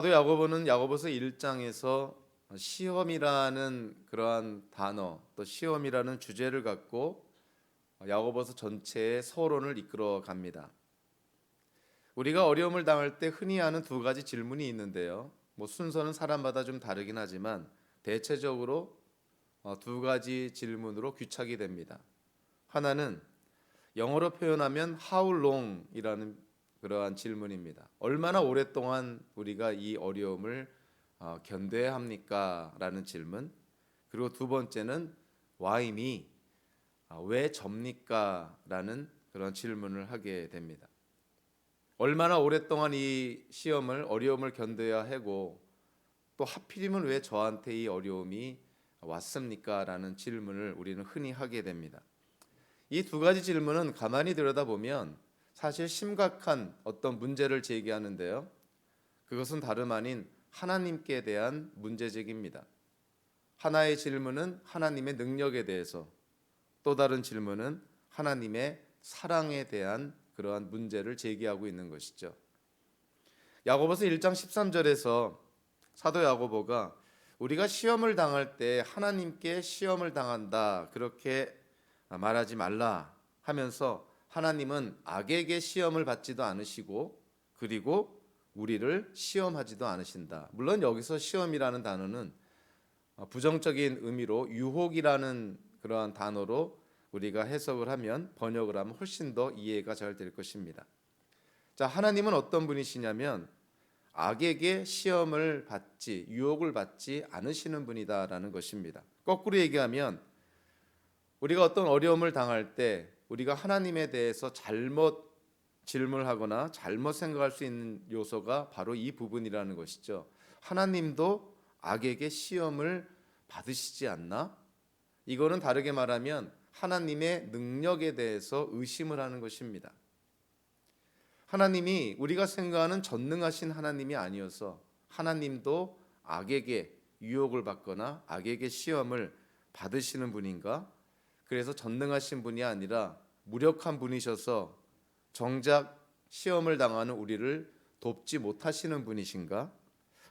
사도 야고보는 야고보서 1장에서 시험이라는 그러한 단어, 또 시험이라는 주제를 갖고 야고보서 전체의 서론을 이끌어 갑니다. 우리가 어려움을 당할 때 흔히 하는 두 가지 질문이 있는데요. 순서는 사람마다 좀 다르긴 하지만 대체적으로 두 가지 질문으로 귀착이 됩니다. 하나는 영어로 표현하면 How long이라는 그러한 질문입니다. 얼마나 오랫동안 우리가 이 어려움을 견뎌야 합니까? 라는 질문. 그리고 두 번째는 Why me? 왜 접니까? 라는 그런 질문을 하게 됩니다. 얼마나 오랫동안 이 시험을 어려움을 견뎌야 하고 또 하필이면 왜 저한테 이 어려움이 왔습니까? 라는 질문을 우리는 흔히 하게 됩니다. 이 두 가지 질문은 가만히 들여다보면 사실 심각한 어떤 문제를 제기하는데요. 그것은 다름 아닌 하나님께 대한 문제제기입니다. 하나의 질문은 하나님의 능력에 대해서, 또 다른 질문은 하나님의 사랑에 대한 그러한 문제를 제기하고 있는 것이죠. 야고보서 1장 13절에서 사도 야고보가 우리가 시험을 당할 때 하나님께 시험을 당한다 그렇게 말하지 말라 하면서 하나님은 악에게 시험을 받지도 않으시고 그리고 우리를 시험하지도 않으신다. 물론 여기서 시험이라는 단어는 부정적인 의미로 유혹이라는 그러한 단어로 우리가 해석을 하면 번역을 하면 훨씬 더 이해가 잘 될 것입니다. 자, 하나님은 어떤 분이시냐면 악에게 시험을 받지 유혹을 받지 않으시는 분이다라는 것입니다. 거꾸로 얘기하면 우리가 어떤 어려움을 당할 때 우리가 하나님에 대해서 잘못 질문하거나 잘못 생각할 수 있는 요소가 바로 이 부분이라는 것이죠. 하나님도 악에게 시험을 받으시지 않나? 이거는 다르게 말하면 하나님의 능력에 대해서 의심을 하는 것입니다. 하나님이 우리가 생각하는 전능하신 하나님이 아니어서 하나님도 악에게 유혹을 받거나 악에게 시험을 받으시는 분인가? 그래서 전능하신 분이 아니라 무력한 분이셔서 정작 시험을 당하는 우리를 돕지 못하시는 분이신가?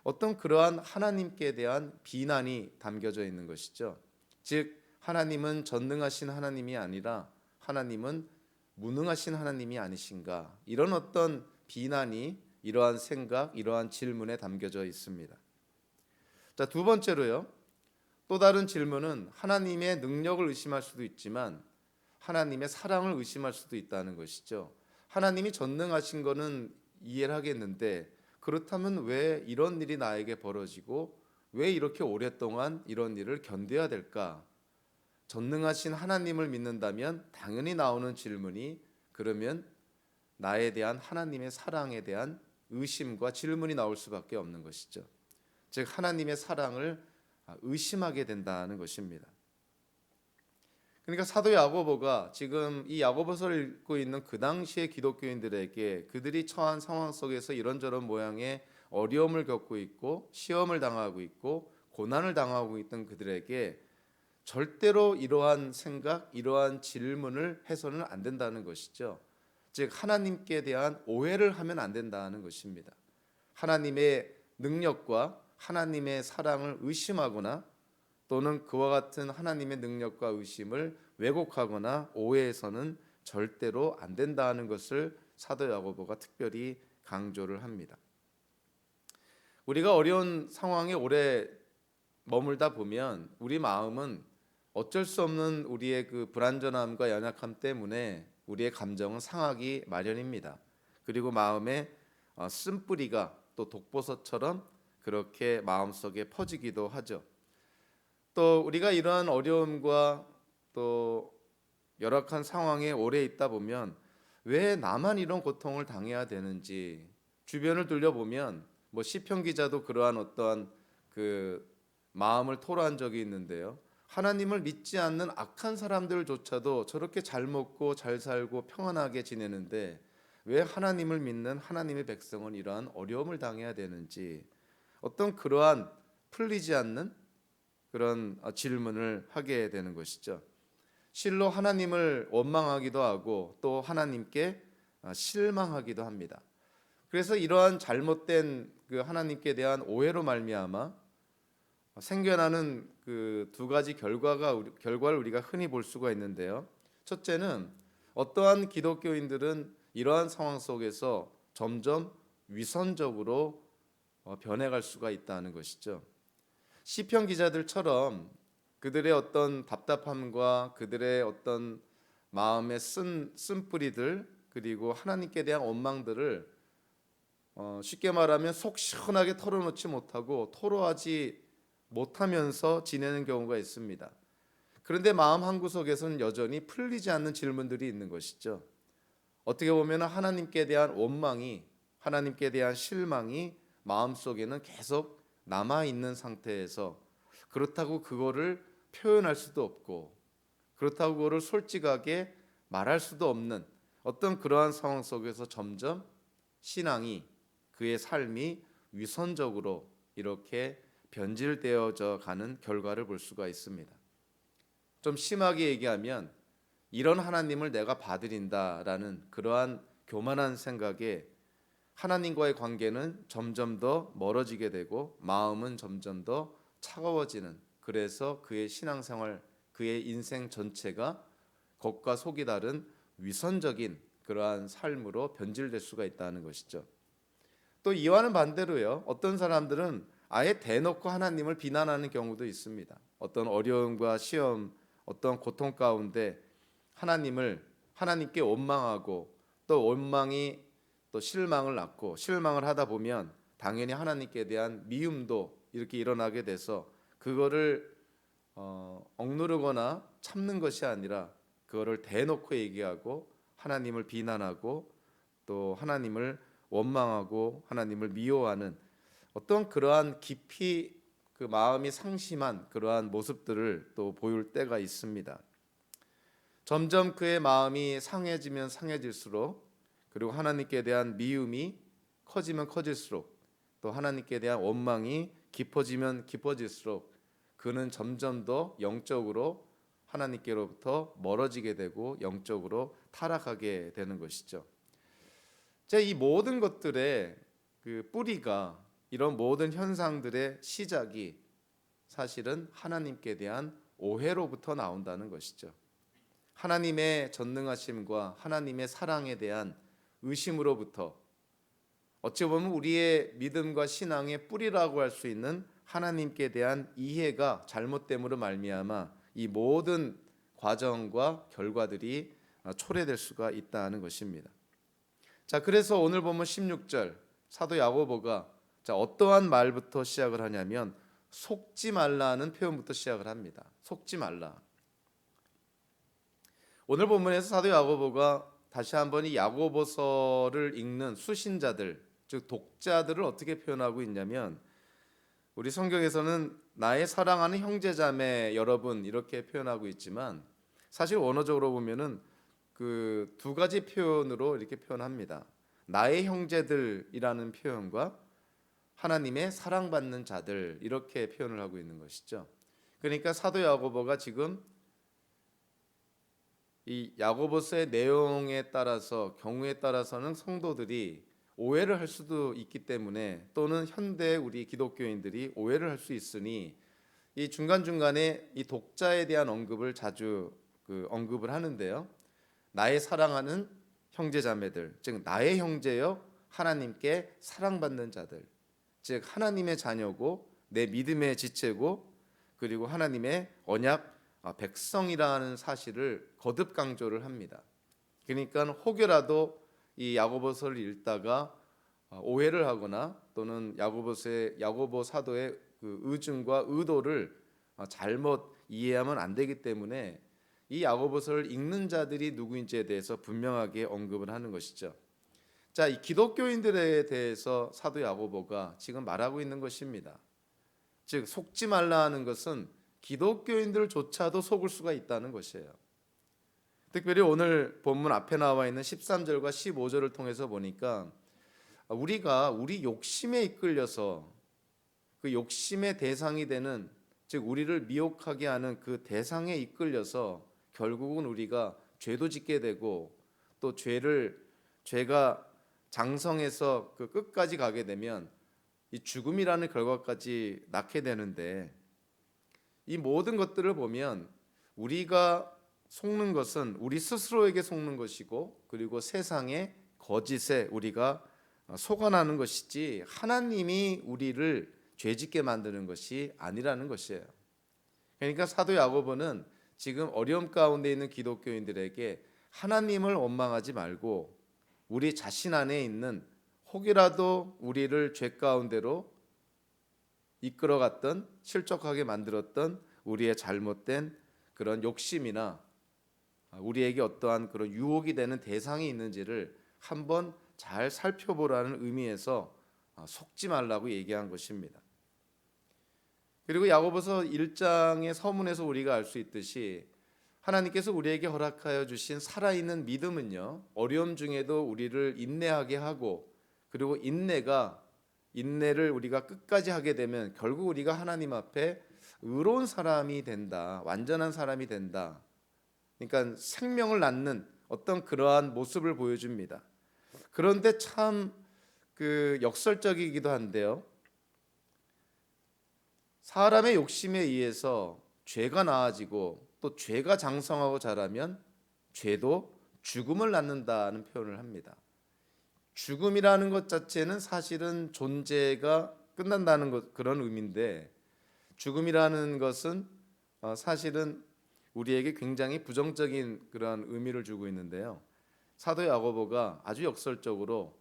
어떤 그러한 하나님께 대한 비난이 담겨져 있는 것이죠. 즉 하나님은 전능하신 하나님이 아니라 하나님은 무능하신 하나님이 아니신가? 이런 어떤 비난이 이러한 생각, 이러한 질문에 담겨져 있습니다. 자, 두 번째로요. 또 다른 질문은 하나님의 능력을 의심할 수도 있지만 하나님의 사랑을 의심할 수도 있다는 것이죠. 하나님이 전능하신 거는 이해를 하겠는데 그렇다면 왜 이런 일이 나에게 벌어지고 왜 이렇게 오랫동안 이런 일을 견뎌야 될까? 전능하신 하나님을 믿는다면 당연히 나오는 질문이 그러면 나에 대한 하나님의 사랑에 대한 의심과 질문이 나올 수밖에 없는 것이죠. 즉 하나님의 사랑을 의심하게 된다는 것입니다. 그러니까 사도 야고보가 지금 이 야고보서를 읽고 있는 그 당시의 기독교인들에게 그들이 처한 상황 속에서 이런저런 모양의 어려움을 겪고 있고 시험을 당하고 있고 고난을 당하고 있던 그들에게 절대로 이러한 생각, 이러한 질문을 해서는 안 된다는 것이죠. 즉 하나님께 대한 오해를 하면 안 된다는 것입니다. 하나님의 능력과 하나님의 사랑을 의심하거나 또는 그와 같은 하나님의 능력과 의심을 왜곡하거나 오해해서는 절대로 안 된다는 것을 사도 야고보가 특별히 강조를 합니다. 우리가 어려운 상황에 오래 머물다 보면 우리 마음은 어쩔 수 없는 우리의 그 불완전함과 연약함 때문에 우리의 감정은 상하기 마련입니다. 그리고 마음에 쓴뿌리가 또 독버섯처럼 그렇게 마음속에 퍼지기도 하죠. 또 우리가 이러한 어려움과 또 열악한 상황에 오래 있다 보면 왜 나만 이런 고통을 당해야 되는지 주변을 둘러보면 시편 기자도 그러한 어떠한 그 마음을 토로한 적이 있는데요. 하나님을 믿지 않는 악한 사람들조차도 저렇게 잘 먹고 잘 살고 평안하게 지내는데 왜 하나님을 믿는 하나님의 백성은 이러한 어려움을 당해야 되는지 어떤 그러한 풀리지 않는 그런 질문을 하게 되는 것이죠. 실로 하나님을 원망하기도 하고 또 하나님께 실망하기도 합니다. 그래서 이러한 잘못된 그 하나님께 대한 오해로 말미암아 생겨나는 그 두 가지 결과를 우리가 흔히 볼 수가 있는데요. 첫째는 어떠한 기독교인들은 이러한 상황 속에서 점점 위선적으로 변해갈 수가 있다는 것이죠. 시편 기자들처럼 그들의 어떤 답답함과 그들의 어떤 마음의 쓴뿌리들 그리고 하나님께 대한 원망들을 쉽게 말하면 속 시원하게 털어놓지 못하고 토로하지 못하면서 지내는 경우가 있습니다. 그런데 마음 한구석에서는 여전히 풀리지 않는 질문들이 있는 것이죠. 어떻게 보면 하나님께 대한 원망이, 하나님께 대한 실망이 마음속에는 계속 남아있는 상태에서 그렇다고 그거를 표현할 수도 없고 그렇다고 그거를 솔직하게 말할 수도 없는 어떤 그러한 상황 속에서 점점 신앙이, 그의 삶이 위선적으로 이렇게 변질되어져 가는 결과를 볼 수가 있습니다. 좀 심하게 얘기하면 이런 하나님을 내가 받으린다라는 그러한 교만한 생각에 하나님과의 관계는 점점 더 멀어지게 되고 마음은 점점 더 차가워지는, 그래서 그의 신앙생활, 그의 인생 전체가 겉과 속이 다른 위선적인 그러한 삶으로 변질될 수가 있다는 것이죠. 또 이와는 반대로요, 어떤 사람들은 아예 대놓고 하나님을 비난하는 경우도 있습니다. 어떤 어려움과 시험, 어떤 고통 가운데 하나님께 원망하고 또 원망이 또 실망을 낳고 실망을 하다 보면 당연히 하나님께 대한 미움도 이렇게 일어나게 돼서 그거를 억누르거나 참는 것이 아니라 그거를 대놓고 얘기하고 하나님을 비난하고 또 하나님을 원망하고 하나님을 미워하는 어떤 그러한 깊이 그 마음이 상심한 그러한 모습들을 또 보일 때가 있습니다. 점점 그의 마음이 상해지면 상해질수록, 그리고 하나님께 대한 미움이 커지면 커질수록, 또 하나님께 대한 원망이 깊어지면 깊어질수록 그는 점점 더 영적으로 하나님께로부터 멀어지게 되고 영적으로 타락하게 되는 것이죠. 이 모든 것들의 그 뿌리가, 이런 모든 현상들의 시작이 사실은 하나님께 대한 오해로부터 나온다는 것이죠. 하나님의 전능하심과 하나님의 사랑에 대한 의심으로부터, 어찌 보면 우리의 믿음과 신앙의 뿌리라고 할 수 있는 하나님께 대한 이해가 잘못됨으로 말미암아 이 모든 과정과 결과들이 초래될 수가 있다는 것입니다. 자, 그래서 오늘 보면 16절 사도 야고보가 어떠한 말부터 시작을 하냐면 속지 말라는 표현부터 시작을 합니다. 속지 말라. 오늘 본문에서 사도 야고보가 다시 한번 이 야고보서를 읽는 수신자들, 즉 독자들을 어떻게 표현하고 있냐면, 우리 성경에서는 나의 사랑하는 형제자매 여러분 이렇게 표현하고 있지만 사실 원어적으로 보면은 그 두 가지 표현으로 이렇게 표현합니다. 나의 형제들이라는 표현과 하나님의 사랑받는 자들, 이렇게 표현을 하고 있는 것이죠. 그러니까 사도 야고보가 지금 이 야고보서의 내용에 따라서, 경우에 따라서는 성도들이 오해를 할 수도 있기 때문에, 또는 현대 우리 기독교인들이 오해를 할 수 있으니 이 중간중간에 이 독자에 대한 언급을 자주 언급을 하는데요. 나의 사랑하는 형제자매들, 즉 나의 형제여 하나님께 사랑받는 자들, 즉 하나님의 자녀고 내 믿음의 지체고 그리고 하나님의 언약 백성이라는 사실을 거듭 강조를 합니다. 그러니까 혹여라도 이 야고보서를 읽다가 오해를 하거나 또는 야고보 사도의 그 의중과 의도를 잘못 이해하면 안 되기 때문에 이 야고보서를 읽는 자들이 누구인지에 대해서 분명하게 언급을 하는 것이죠. 자, 이 기독교인들에 대해서 사도 야고보가 지금 말하고 있는 것입니다. 즉 속지 말라 하는 것은 기독교인들조차도 속을 수가 있다는 것이에요. 특별히 오늘 본문 앞에 나와 있는 13절과 15절을 통해서 보니까 우리가 우리 욕심에 이끌려서 그 욕심의 대상이 되는, 즉 우리를 미혹하게 하는 그 대상에 이끌려서 결국은 우리가 죄도 짓게 되고 또 죄가 장성해서 그 끝까지 가게 되면 이 죽음이라는 결과까지 낳게 되는데, 이 모든 것들을 보면 우리가 속는 것은 우리 스스로에게 속는 것이고, 그리고 세상의 거짓에 우리가 속아나는 것이지 하나님이 우리를 죄짓게 만드는 것이 아니라는 것이에요. 그러니까 사도 야고보는 지금 어려움 가운데 있는 기독교인들에게 하나님을 원망하지 말고 우리 자신 안에 있는, 혹이라도 우리를 죄 가운데로 이끌어갔던, 실족하게 만들었던 우리의 잘못된 그런 욕심이나 우리에게 어떠한 그런 유혹이 되는 대상이 있는지를 한번 잘 살펴보라는 의미에서 속지 말라고 얘기한 것입니다. 그리고 야고보서 1장의 서문에서 우리가 알 수 있듯이 하나님께서 우리에게 허락하여 주신 살아있는 믿음은요, 어려움 중에도 우리를 인내하게 하고, 그리고 인내를 우리가 끝까지 하게 되면 결국 우리가 하나님 앞에 의로운 사람이 된다, 완전한 사람이 된다. 그러니까 생명을 낳는 어떤 그러한 모습을 보여줍니다. 그런데 참 역설적이기도 한데요, 사람의 욕심에 의해서 죄가 나아지고 또 죄가 장성하고 자라면 죄도 죽음을 낳는다는 표현을 합니다. 죽음이라는 것 자체는 사실은 존재가 끝난다는 것, 그런 의미인데, 죽음이라는 것은 사실은 우리에게 굉장히 부정적인 그런 의미를 주고 있는데요, 사도 야고보가 아주 역설적으로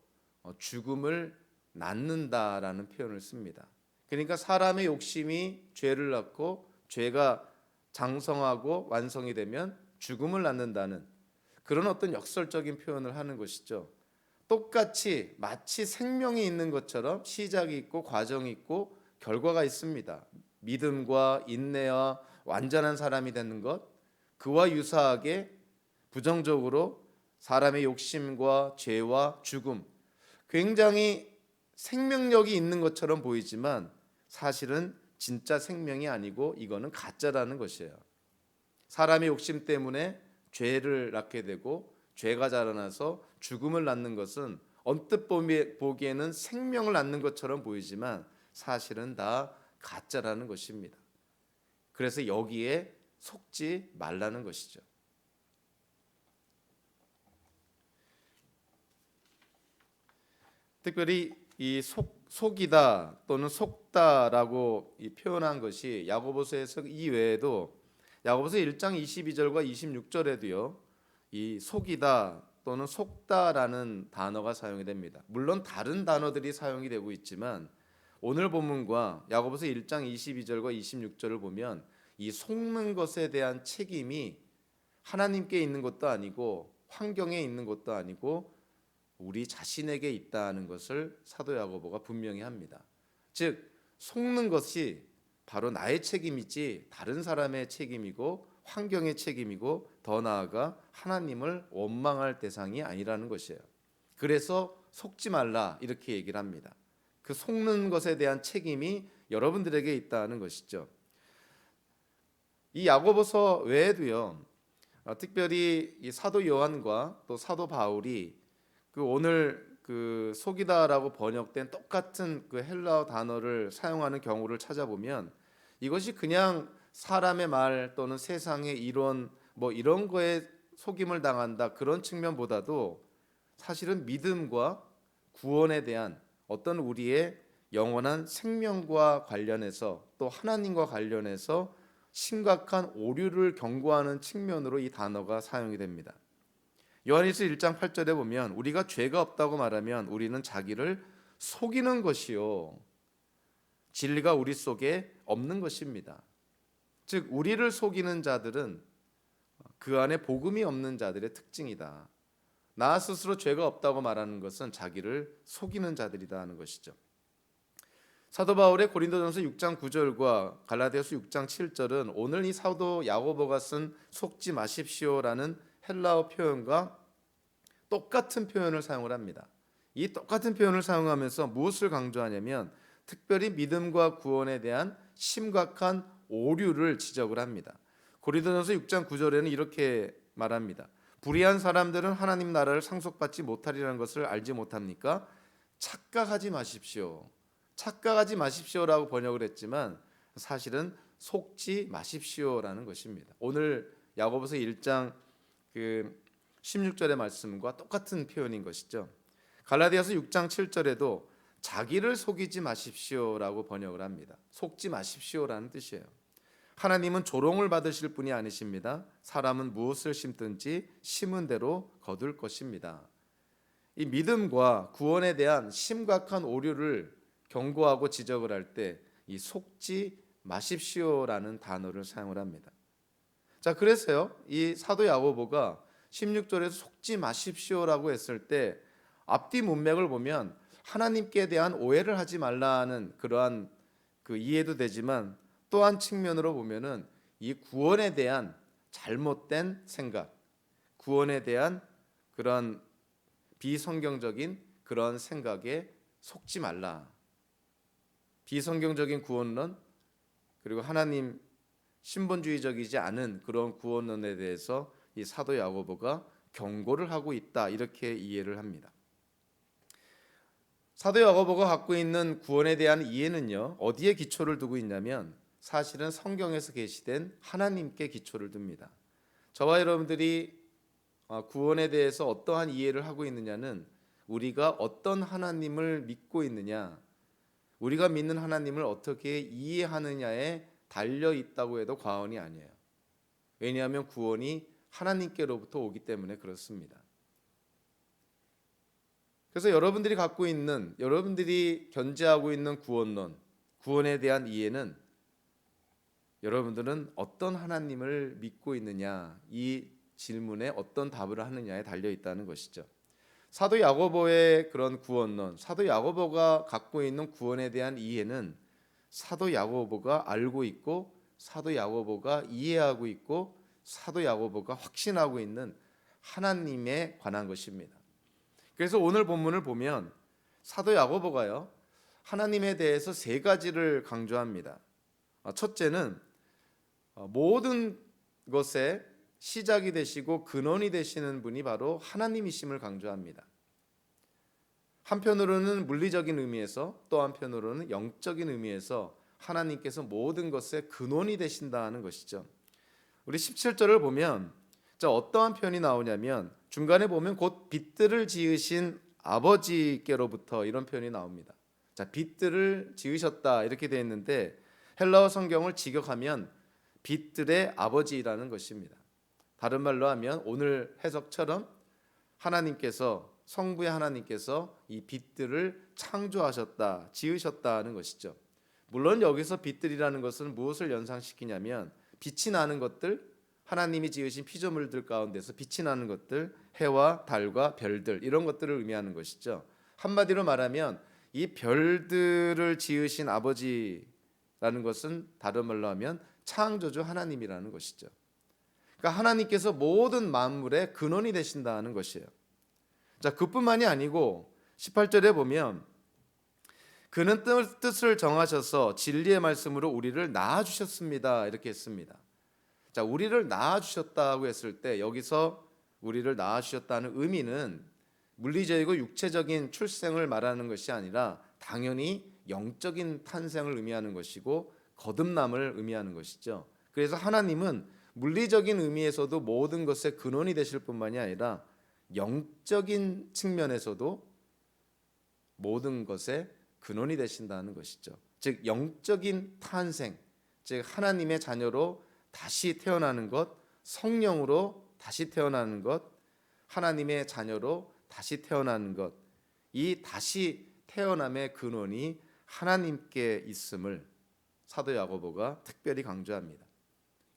죽음을 낳는다라는 표현을 씁니다. 그러니까 사람의 욕심이 죄를 낳고 죄가 장성하고 완성이 되면 죽음을 낳는다는 그런 어떤 역설적인 표현을 하는 것이죠. 똑같이 마치 생명이 있는 것처럼 시작이 있고 과정이 있고 결과가 있습니다. 믿음과 인내와 완전한 사람이 되는 것, 그와 유사하게 부정적으로 사람의 욕심과 죄와 죽음, 굉장히 생명력이 있는 것처럼 보이지만 사실은 진짜 생명이 아니고 이거는 가짜라는 것이에요. 사람의 욕심 때문에 죄를 낳게 되고 죄가 자라나서 죽음을 낳는 것은 언뜻 보기에는 생명을 낳는 것처럼 보이지만 사실은 다 가짜라는 것입니다. 그래서 여기에 속지 말라는 것이죠. 특별히 이 속이다 또는 속다라고 표현한 것이 야고보서에서 이외에도 야고보서 1장 22절과 26절에도요, 이 속이다 또는 속다라는 단어가 사용이 됩니다. 물론 다른 단어들이 사용이 되고 있지만 오늘 본문과 야고보서 1장 22절과 26절을 보면 이 속는 것에 대한 책임이 하나님께 있는 것도 아니고 환경에 있는 것도 아니고 우리 자신에게 있다는 것을 사도 야고보가 분명히 합니다. 즉 속는 것이 바로 나의 책임이지 다른 사람의 책임이고 환경의 책임이고 더 나아가 하나님을 원망할 대상이 아니라는 것이에요. 그래서 속지 말라 이렇게 얘기를 합니다. 그 속는 것에 대한 책임이 여러분들에게 있다는 것이죠. 이 야고보서 외에도요, 특별히 이 사도 요한과 또 사도 바울이 오늘 속이다라고 번역된 똑같은 헬라어 단어를 사용하는 경우를 찾아보면 이것이 그냥 사람의 말 또는 세상의 이론 이런 거에 속임을 당한다 그런 측면보다도 사실은 믿음과 구원에 대한 어떤 우리의 영원한 생명과 관련해서 또 하나님과 관련해서 심각한 오류를 경고하는 측면으로 이 단어가 사용이 됩니다. 요한일서 1장 8절에 보면 우리가 죄가 없다고 말하면 우리는 자기를 속이는 것이요 진리가 우리 속에 없는 것입니다. 즉 우리를 속이는 자들은 그 안에 복음이 없는 자들의 특징이다. 나 스스로 죄가 없다고 말하는 것은 자기를 속이는 자들이다 하는 것이죠. 사도 바울의 고린도전서 6장 9절과 갈라디아서 6장 7절은 오늘 이 사도 야고보가 쓴 속지 마십시오라는 헬라어 표현과 똑같은 표현을 사용을 합니다. 이 똑같은 표현을 사용하면서 무엇을 강조하냐면 특별히 믿음과 구원에 대한 심각한 오류를 지적을 합니다. 고린도전서 6장 9절에는 이렇게 말합니다. 불의한 사람들은 하나님 나라를 상속받지 못하리라는 것을 알지 못합니까? 착각하지 마십시오. 착각하지 마십시오라고 번역을 했지만 사실은 속지 마십시오라는 것입니다. 오늘 야고보서 1장 16절의 말씀과 똑같은 표현인 것이죠. 갈라디아서 6장 7절에도 자기를 속이지 마십시오라고 번역을 합니다. 속지 마십시오라는 뜻이에요. 하나님은 조롱을 받으실 분이 아니십니다. 사람은 무엇을 심든지 심은 대로 거둘 것입니다. 이 믿음과 구원에 대한 심각한 오류를 경고하고 지적을 할 때 이 속지 마십시오라는 단어를 사용을 합니다. 자, 그래서요, 이 사도 야고보가 16절에서 속지 마십시오라고 했을 때 앞뒤 문맥을 보면 하나님께 대한 오해를 하지 말라는 그러한 이해도 되지만 또 한 측면으로 보면은 이 구원에 대한 잘못된 생각, 구원에 대한 그런 비성경적인 그런 생각에 속지 말라. 비성경적인 구원론 그리고 하나님 신본주의적이지 않은 그런 구원론에 대해서 이 사도 야고보가 경고를 하고 있다, 이렇게 이해를 합니다. 사도 야고보가 갖고 있는 구원에 대한 이해는요, 어디에 기초를 두고 있냐면 사실은 성경에서 계시된 하나님께 기초를 둡니다. 저와 여러분들이 구원에 대해서 어떠한 이해를 하고 있느냐는 우리가 어떤 하나님을 믿고 있느냐, 우리가 믿는 하나님을 어떻게 이해하느냐에 달려 있다고 해도 과언이 아니에요. 왜냐하면 구원이 하나님께로부터 오기 때문에 그렇습니다. 그래서 여러분들이 갖고 있는, 여러분들이 견지하고 있는 구원론, 구원에 대한 이해는 여러분들은 어떤 하나님을 믿고 있느냐, 이 질문에 어떤 답을 하느냐에 달려 있다는 것이죠. 사도 야고보의 그런 구원론, 사도 야고보가 갖고 있는 구원에 대한 이해는 사도 야고보가 알고 있고 사도 야고보가 이해하고 있고 사도 야고보가 확신하고 있는 하나님에 관한 것입니다. 그래서 오늘 본문을 보면 사도 야고보가요, 하나님에 대해서 세 가지를 강조합니다. 첫째는 모든 것의 시작이 되시고 근원이 되시는 분이 바로 하나님이심을 강조합니다. 한편으로는 물리적인 의미에서 또 한편으로는 영적인 의미에서 하나님께서 모든 것의 근원이 되신다는 것이죠. 우리 17절을 보면 어떠한 표현이 나오냐면 중간에 보면 곧 빛들을 지으신 아버지께로부터 이런 표현이 나옵니다. 자, 빛들을 지으셨다 이렇게 되어 있는데 헬라어 성경을 직역하면 빛들의 아버지라는 것입니다. 다른 말로 하면 오늘 해석처럼 하나님께서, 성부의 하나님께서 이 빛들을 창조하셨다, 지으셨다는 것이죠. 물론 여기서 빛들이라는 것은 무엇을 연상시키냐면 빛이 나는 것들, 하나님이 지으신 피조물들 가운데서 빛이 나는 것들, 해와 달과 별들, 이런 것들을 의미하는 것이죠. 한마디로 말하면 이 별들을 지으신 아버지라는 것은 다른 말로 하면 창조주 하나님이라는 것이죠. 그러니까 하나님께서 모든 만물의 근원이 되신다는 것이에요. 자, 그뿐만이 아니고 18절에 보면 그는 뜻을 정하셔서 진리의 말씀으로 우리를 낳아주셨습니다, 이렇게 했습니다. 자, 우리를 낳아주셨다고 했을 때 여기서 우리를 낳아주셨다는 의미는 물리적이고 육체적인 출생을 말하는 것이 아니라 당연히 영적인 탄생을 의미하는 것이고 거듭남을 의미하는 것이죠. 그래서 하나님은 물리적인 의미에서도 모든 것의 근원이 되실 뿐만이 아니라 영적인 측면에서도 모든 것의 근원이 되신다는 것이죠. 즉 영적인 탄생, 즉 하나님의 자녀로 다시 태어나는 것, 성령으로 다시 태어나는 것, 하나님의 자녀로 다시 태어나는 것, 이 다시 태어남의 근원이 하나님께 있음을 사도 야고보가 특별히 강조합니다.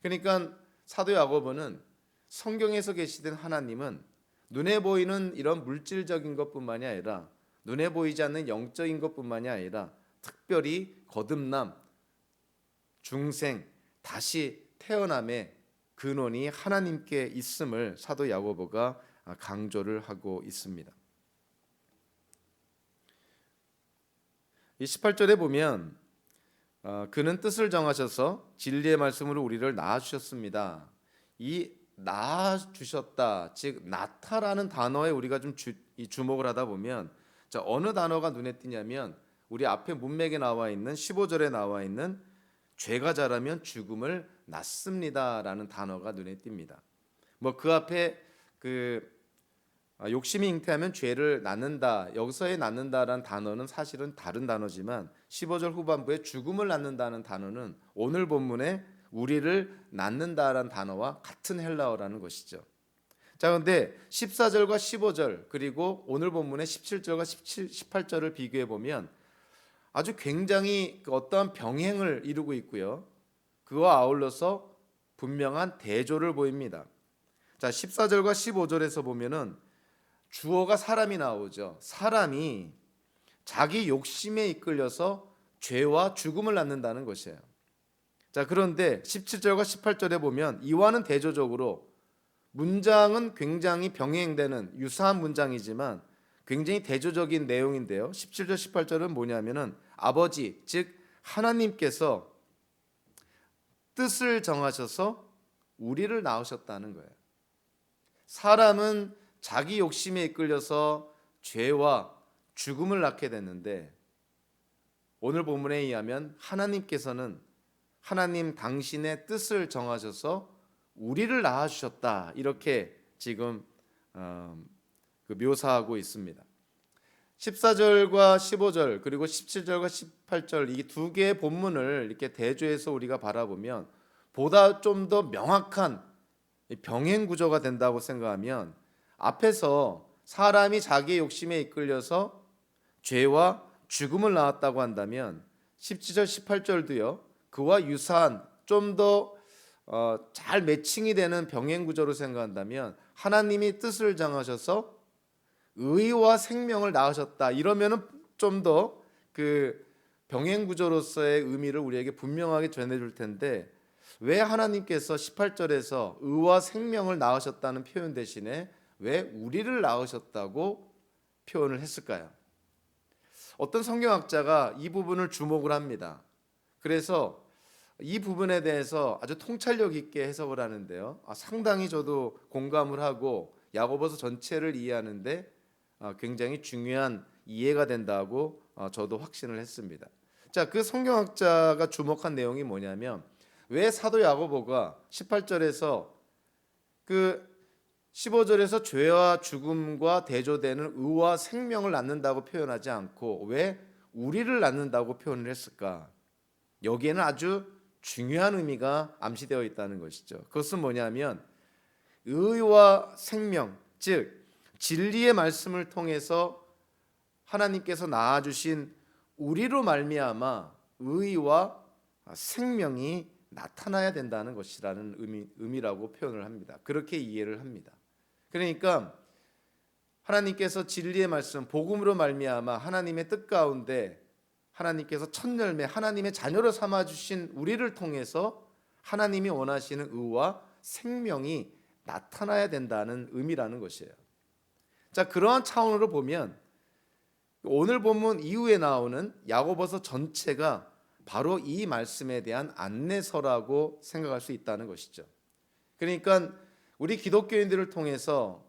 그러니까 사도 야고보는 성경에서 계시된 하나님은 눈에 보이는 이런 물질적인 것뿐만이 아니라 눈에 보이지 않는 영적인 것뿐만이 아니라 특별히 거듭남, 중생, 다시 태어남의 근원이 하나님께 있음을 사도 야고보가 강조를 하고 있습니다. 이 18절에 보면 그는 뜻을 정하셔서 진리의 말씀으로 우리를 낳아주셨습니다. 이 낳아주셨다, 즉 낳다라는 단어에 우리가 좀 주목을 하다 보면 어느 단어가 눈에 띄냐면 우리 앞에 문맥에 나와 있는 15절에 나와 있는 죄가 자라면 죽음을 낳습니다라는 단어가 눈에 띕니다. 뭐 그 앞에 욕심이 잉태하면 죄를 낳는다. 여기서의 낳는다라는 단어는 사실은 다른 단어지만 15절 후반부에 죽음을 낳는다는 단어는 오늘 본문에 우리를 낳는다라는 단어와 같은 헬라어라는 것이죠. 자, 그런데 14절과 15절 그리고 오늘 본문의 17절과 18절을 비교해 보면 아주 굉장히 어떠한 병행을 이루고 있고요. 그와 아울러서 분명한 대조를 보입니다. 자, 14절과 15절에서 보면은 주어가 사람이 나오죠. 사람이 자기 욕심에 이끌려서 죄와 죽음을 낳는다는 것이에요. 자, 그런데 17절과 18절에 보면 이와는 대조적으로 문장은 굉장히 병행되는 유사한 문장이지만 굉장히 대조적인 내용인데요. 17절 18절은 뭐냐면은 아버지 즉 하나님께서 뜻을 정하셔서 우리를 낳으셨다는 거예요. 사람은 자기 욕심에 이끌려서 죄와 죽음을 낳게 됐는데 오늘 본문에 의하면 하나님께서는 하나님 당신의 뜻을 정하셔서 우리를 낳아주셨다 이렇게 지금 묘사하고 있습니다. 14절과 15절 그리고 17절과 18절 이 두 개의 본문을 이렇게 대조해서 우리가 바라보면 보다 좀 더 명확한 병행 구조가 된다고 생각하면 앞에서 사람이 자기의 욕심에 이끌려서 죄와 죽음을 낳았다고 한다면 17절 18절도요 그와 유사한 좀 더 잘 매칭이 되는 병행 구조로 생각한다면 하나님이 뜻을 정하셔서 의와 생명을 낳으셨다 이러면은 좀 더 그 병행 구조로서의 의미를 우리에게 분명하게 전해줄 텐데 왜 하나님께서 18절에서 의와 생명을 낳으셨다는 표현 대신에 왜 우리를 낳으셨다고 표현을 했을까요? 어떤 성경학자가 이 부분을 주목을 합니다. 그래서 이 부분에 대해서 아주 통찰력 있게 해석을 하는데요. 상당히 저도 공감을 하고 야고보서 전체를 이해하는데 굉장히 중요한 이해가 된다고 저도 확신을 했습니다. 자, 그 성경학자가 주목한 내용이 뭐냐면 왜 사도 야고보가 18절에서 그 15절에서 죄와 죽음과 대조되는 의와 생명을 낳는다고 표현하지 않고 왜 우리를 낳는다고 표현을 했을까? 여기에는 아주 중요한 의미가 암시되어 있다는 것이죠. 그것은 뭐냐면 의와 생명, 즉 진리의 말씀을 통해서 하나님께서 낳아주신 우리로 말미암아 의와 생명이 나타나야 된다는 것이라는 의미라고 표현을 합니다. 그렇게 이해를 합니다. 그러니까 하나님께서 진리의 말씀, 복음으로 말미암아 하나님의 뜻 가운데 하나님께서 첫 열매, 하나님의 자녀로 삼아주신 우리를 통해서 하나님이 원하시는 의와 생명이 나타나야 된다는 의미라는 것이에요. 자, 그러한 차원으로 보면 오늘 본문 이후에 나오는 야고보서 전체가 바로 이 말씀에 대한 안내서라고 생각할 수 있다는 것이죠. 그러니까 우리 기독교인들을 통해서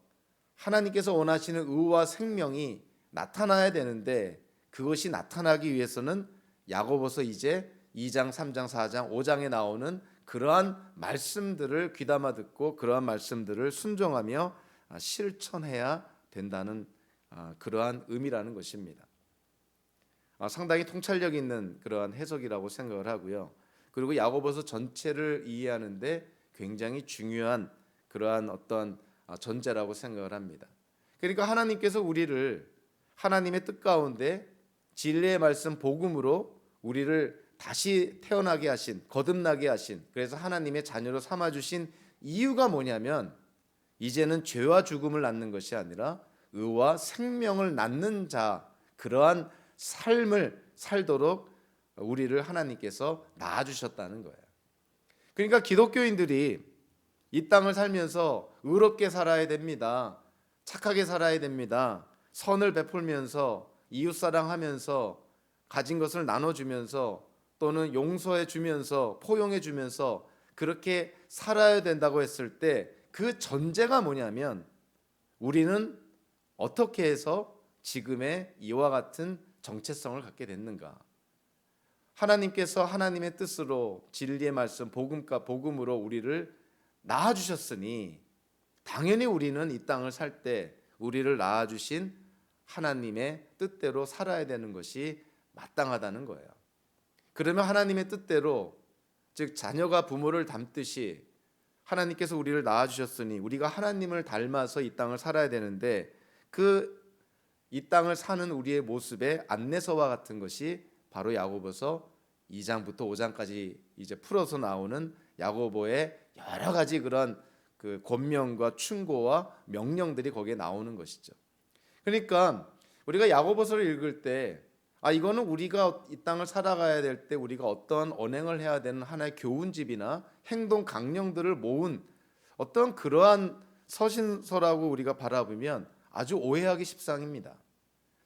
하나님께서 원하시는 의와 생명이 나타나야 되는데 그것이 나타나기 위해서는 야고보서 이제 2장, 3장, 4장, 5장에 나오는 그러한 말씀들을 귀담아 듣고 그러한 말씀들을 순종하며 실천해야 된다는 그러한 의미라는 것입니다. 상당히 통찰력 있는 그러한 해석이라고 생각을 하고요. 그리고 야고보서 전체를 이해하는데 굉장히 중요한 그러한 어떤 전제라고 생각을 합니다. 그러니까 하나님께서 우리를 하나님의 뜻 가운데 진리의 말씀 복음으로 우리를 다시 태어나게 하신, 거듭나게 하신, 그래서 하나님의 자녀로 삼아주신 이유가 뭐냐면 이제는 죄와 죽음을 낳는 것이 아니라 의와 생명을 낳는 자, 그러한 삶을 살도록 우리를 하나님께서 낳아주셨다는 거예요. 그러니까 기독교인들이 이 땅을 살면서 의롭게 살아야 됩니다. 착하게 살아야 됩니다. 선을 베풀면서 이웃사랑하면서 가진 것을 나눠주면서 또는 용서해 주면서 포용해 주면서 그렇게 살아야 된다고 했을 때 그 전제가 뭐냐면 우리는 어떻게 해서 지금의 이와 같은 정체성을 갖게 됐는가? 하나님께서 하나님의 뜻으로 진리의 말씀 복음으로 우리를 낳아 주셨으니 당연히 우리는 이 땅을 살 때 우리를 낳아 주신 하나님의 뜻대로 살아야 되는 것이 마땅하다는 거예요. 그러면 하나님의 뜻대로, 즉 자녀가 부모를 닮듯이 하나님께서 우리를 낳아 주셨으니 우리가 하나님을 닮아서 이 땅을 살아야 되는데, 이 땅을 사는 우리의 모습의 안내서와 같은 것이 바로 야고보서 2장부터 5장까지 이제 풀어서 나오는 야고보의 여러 가지 그런 그 권면과 충고와 명령들이 거기에 나오는 것이죠. 그러니까 우리가 야고보서를 읽을 때 이거는 우리가 이 땅을 살아가야 될 때 우리가 어떤 언행을 해야 되는 하나의 교훈집이나 행동 강령들을 모은 어떤 그러한 서신서라고 우리가 바라보면 아주 오해하기 십상입니다.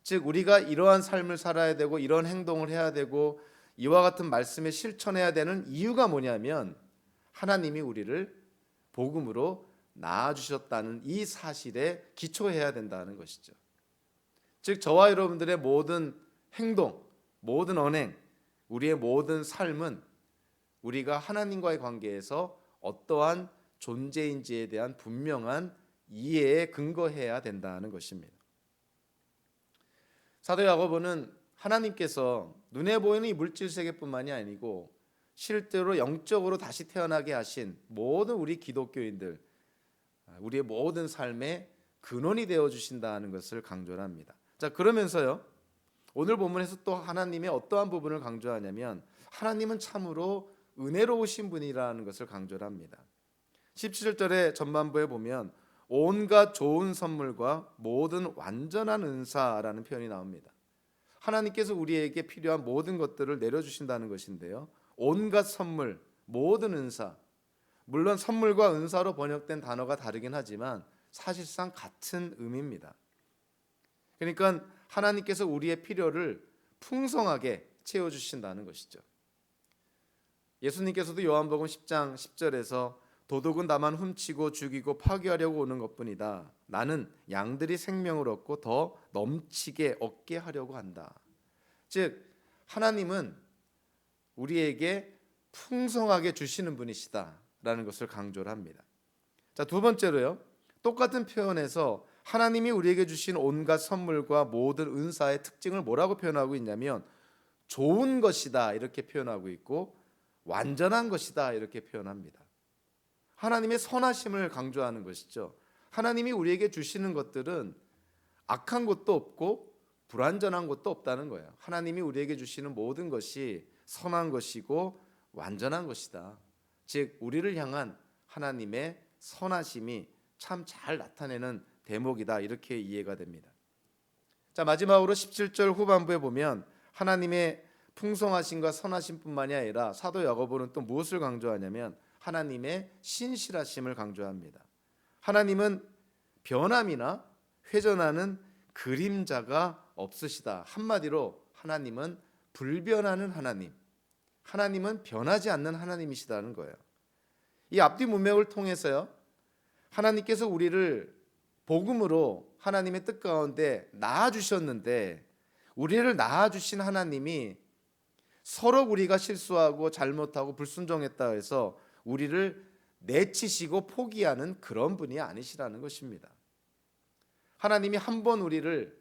즉 우리가 이러한 삶을 살아야 되고 이런 행동을 해야 되고 이와 같은 말씀에 실천해야 되는 이유가 뭐냐면 하나님이 우리를 복음으로 낳아주셨다는 이 사실에 기초해야 된다는 것이죠. 즉 저와 여러분들의 모든 행동, 모든 언행, 우리의 모든 삶은 우리가 하나님과의 관계에서 어떠한 존재인지에 대한 분명한 이해에 근거해야 된다는 것입니다. 사도 야고보는 하나님께서 눈에 보이는 이 물질 세계뿐만이 아니고 실제로 영적으로 다시 태어나게 하신 모든 우리 기독교인들, 우리의 모든 삶의 근원이 되어 주신다는 것을 강조합니다. 자, 그러면서요, 오늘 본문에서 또 하나님의 어떠한 부분을 강조하냐면 하나님은 참으로 은혜로우신 분이라는 것을 강조합니다. 17절의 전반부에 보면 온갖 좋은 선물과 모든 완전한 은사라는 표현이 나옵니다. 하나님께서 우리에게 필요한 모든 것들을 내려주신다는 것인데요, 온갖 선물, 모든 은사, 물론 선물과 은사로 번역된 단어가 다르긴 하지만 사실상 같은 의미입니다. 그러니까 하나님께서 우리의 필요를 풍성하게 채워주신다는 것이죠. 예수님께서도 요한복음 10장 10절에서 도둑은 다만 훔치고 죽이고 파괴하려고 오는 것뿐이다. 나는 양들이 생명을 얻고 더 넘치게 얻게 하려고 한다. 즉 하나님은 우리에게 풍성하게 주시는 분이시다라는 것을 강조를 합니다. 자, 두 번째로요, 똑같은 표현에서 하나님이 우리에게 주신 온갖 선물과 모든 은사의 특징을 뭐라고 표현하고 있냐면 좋은 것이다 이렇게 표현하고 있고 완전한 것이다 이렇게 표현합니다. 하나님의 선하심을 강조하는 것이죠. 하나님이 우리에게 주시는 것들은 악한 것도 없고 불완전한 것도 없다는 거예요. 하나님이 우리에게 주시는 모든 것이 선한 것이고 완전한 것이다. 즉 우리를 향한 하나님의 선하심이 참 잘 나타내는 대목이다 이렇게 이해가 됩니다. 자, 마지막으로 17절 후반부에 보면 하나님의 풍성하심과 선하심뿐만이 아니라 사도 야고보는 또 무엇을 강조하냐면 하나님의 신실하심을 강조합니다. 하나님은 변함이나 회전하는 그림자가 없으시다. 한마디로 하나님은 불변하는 하나님, 하나님은 변하지 않는 하나님이시다는 거예요. 이 앞뒤 문맥을 통해서요, 하나님께서 우리를 복음으로 하나님의 뜻 가운데 낳아주셨는데 우리를 낳아주신 하나님이 서로 우리가 실수하고 잘못하고 불순종했다 해서 우리를 내치시고 포기하는 그런 분이 아니시라는 것입니다. 하나님이 한 번 우리를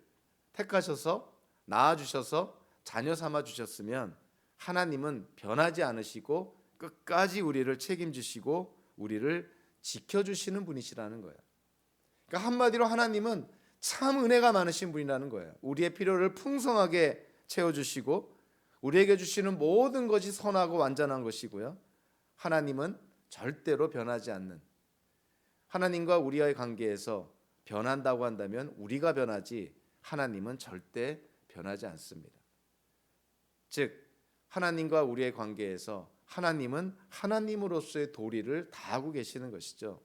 택하셔서 낳아주셔서 자녀 삼아 주셨으면 하나님은 변하지 않으시고 끝까지 우리를 책임지시고 우리를 지켜주시는 분이시라는 거예요. 그러니까 한마디로 하나님은 참 은혜가 많으신 분이라는 거예요. 우리의 필요를 풍성하게 채워주시고 우리에게 주시는 모든 것이 선하고 완전한 것이고요, 하나님은 절대로 변하지 않는, 하나님과 우리와의 관계에서 변한다고 한다면 우리가 변하지 하나님은 절대 변하지 않습니다. 즉 하나님과 우리의 관계에서 하나님은 하나님으로서의 도리를 다하고 계시는 것이죠.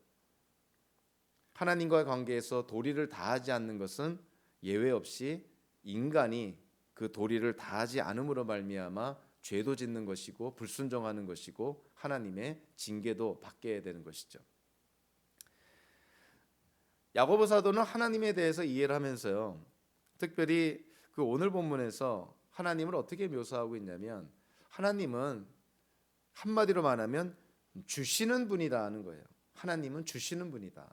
하나님과의 관계에서 도리를 다하지 않는 것은 예외 없이 인간이 그 도리를 다하지 않음으로 말미암아 죄도 짓는 것이고 불순종하는 것이고 하나님의 징계도 받게 되는 것이죠. 야고보 사도는 하나님에 대해서 이해를 하면서요, 특별히 그 그 오늘 본문에서 하나님을 어떻게 묘사하고 있냐면 하나님은 한마디로 말하면 주시는 분이라는 거예요. 하나님은 주시는 분이다.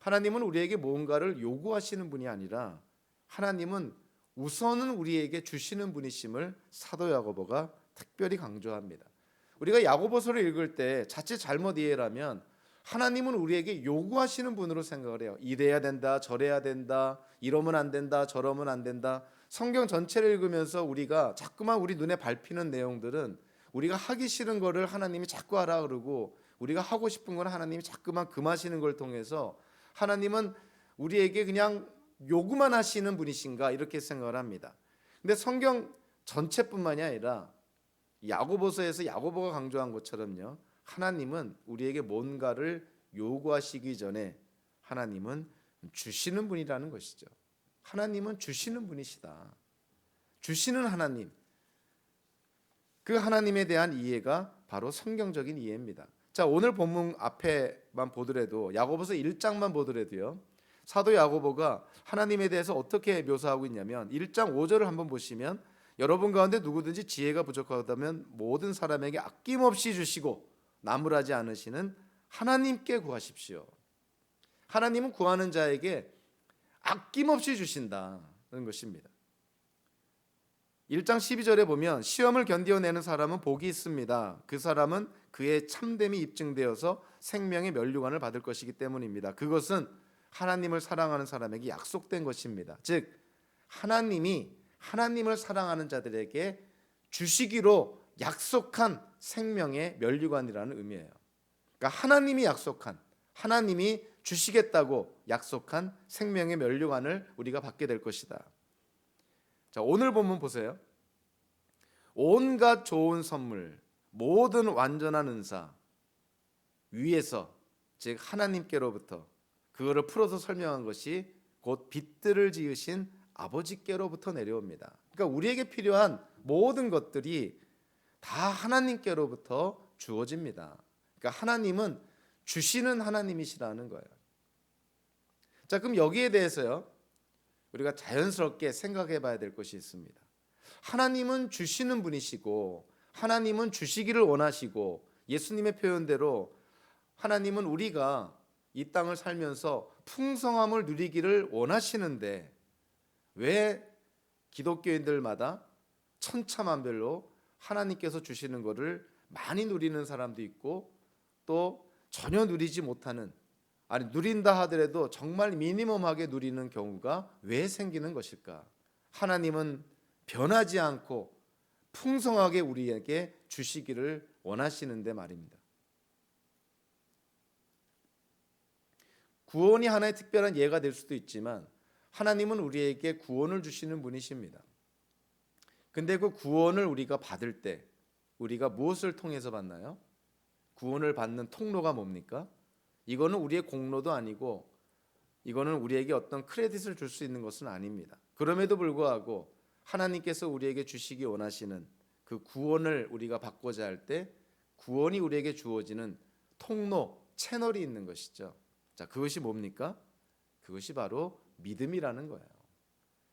하나님은 우리에게 뭔가를 요구하시는 분이 아니라 하나님은 우선은 우리에게 주시는 분이심을 사도 야고보가 특별히 강조합니다. 우리가 야고보서를 읽을 때 자칫 잘못 이해를 하면 하나님은 우리에게 요구하시는 분으로 생각을 해요. 이래야 된다, 저래야 된다, 이러면 안 된다, 저러면 안 된다. 성경 전체를 읽으면서 우리가 자꾸만 우리 눈에 밟히는 내용들은 우리가 하기 싫은 거를 하나님이 자꾸 하라 그러고 우리가 하고 싶은 건 하나님이 자꾸만 금하시는 걸 통해서 하나님은 우리에게 그냥 요구만 하시는 분이신가 이렇게 생각을 합니다. 근데 성경 전체뿐만이 아니라 야고보서에서 야고보가 강조한 것처럼요, 하나님은 우리에게 뭔가를 요구하시기 전에 하나님은 주시는 분이라는 것이죠. 하나님은 주시는 분이시다. 주시는 하나님, 그 하나님에 대한 이해가 바로 성경적인 이해입니다. 자, 오늘 본문 앞에만 보더라도 야고보서 1장만 보더라도요, 사도 야고보가 하나님에 대해서 어떻게 묘사하고 있냐면 1장 5절을 한번 보시면 여러분 가운데 누구든지 지혜가 부족하다면 모든 사람에게 아낌없이 주시고 나무라지 않으시는 하나님께 구하십시오. 하나님은 구하는 자에게 아낌없이 주신다는 것입니다. 1장 12절에 보면 시험을 견디어내는 사람은 복이 있습니다. 그 사람은 그의 참됨이 입증되어서 생명의 면류관을 받을 것이기 때문입니다. 그것은 하나님을 사랑하는 사람에게 약속된 것입니다. 즉 하나님이 하나님을 사랑하는 자들에게 주시기로 약속한 생명의 면류관이라는 의미예요. 그러니까 하나님이 약속한, 하나님이 주시겠다고 약속한 생명의 면류관을 우리가 받게 될 것이다. 자, 오늘 본문 보세요. 온갖 좋은 선물, 모든 완전한 은사 위에서, 즉 하나님께로부터, 그거를 풀어서 설명한 것이 곧 빛들을 지으신 아버지께로부터 내려옵니다. 그러니까 우리에게 필요한 모든 것들이 다 하나님께로부터 주어집니다. 그러니까 하나님은 주시는 하나님이시라는 거예요. 자, 그럼 여기에 대해서요, 우리가 자연스럽게 생각해 봐야 될 것이 있습니다. 하나님은 주시는 분이시고 하나님은 주시기를 원하시고 예수님의 표현대로 하나님은 우리가 이 땅을 살면서 풍성함을 누리기를 원하시는데 왜 기독교인들마다 천차만별로 하나님께서 주시는 것을 많이 누리는 사람도 있고 또 전혀 누리지 못하는, 아니 누린다 하더라도 정말 미니멈하게 누리는 경우가 왜 생기는 것일까? 하나님은 변하지 않고 풍성하게 우리에게 주시기를 원하시는데 말입니다. 구원이 하나의 특별한 예가 될 수도 있지만 하나님은 우리에게 구원을 주시는 분이십니다. 근데 그 구원을 우리가 받을 때 우리가 무엇을 통해서 받나요? 구원을 받는 통로가 뭡니까? 이거는 우리의 공로도 아니고 이거는 우리에게 어떤 크레딧을 줄 수 있는 것은 아닙니다. 그럼에도 불구하고 하나님께서 우리에게 주시기 원하시는 그 구원을 우리가 받고자 할 때 구원이 우리에게 주어지는 통로, 채널이 있는 것이죠. 자, 그것이 뭡니까? 그것이 바로 믿음이라는 거예요.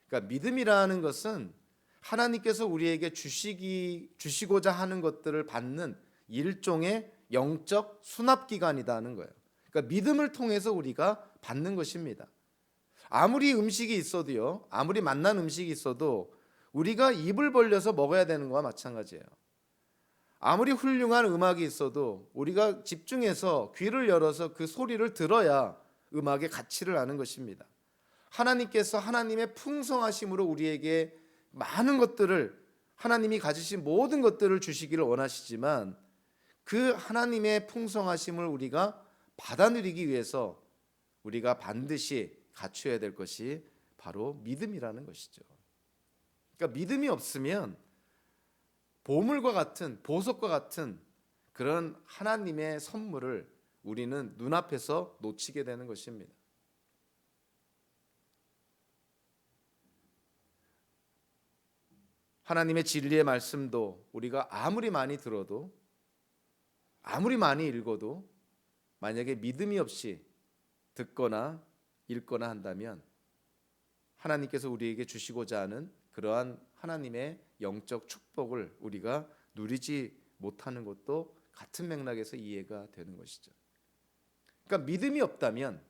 그러니까 믿음이라는 것은 하나님께서 우리에게 주시고자 하는 것들을 받는 일종의 영적 수납기관이라는 거예요. 그러니까 믿음을 통해서 우리가 받는 것입니다. 아무리 음식이 있어도요, 아무리 맛난 음식이 있어도 우리가 입을 벌려서 먹어야 되는 거와 마찬가지예요. 아무리 훌륭한 음악이 있어도 우리가 집중해서 귀를 열어서 그 소리를 들어야 음악의 가치를 아는 것입니다. 하나님께서 하나님의 풍성하심으로 우리에게 많은 것들을, 하나님이 가지신 모든 것들을 주시기를 원하시지만 그 하나님의 풍성하심을 우리가 받아 누리기 위해서 우리가 반드시 갖춰야 될 것이 바로 믿음이라는 것이죠. 그러니까 믿음이 없으면 보물과 같은, 보석과 같은 그런 하나님의 선물을 우리는 눈앞에서 놓치게 되는 것입니다. 하나님의 진리의 말씀도 우리가 아무리 많이 들어도, 아무리 많이 읽어도 만약에 믿음이 없이 듣거나 읽거나 한다면 하나님께서 우리에게 주시고자 하는 그러한 하나님의 영적 축복을 우리가 누리지 못하는 것도 같은 맥락에서 이해가 되는 것이죠. 그러니까 믿음이 없다면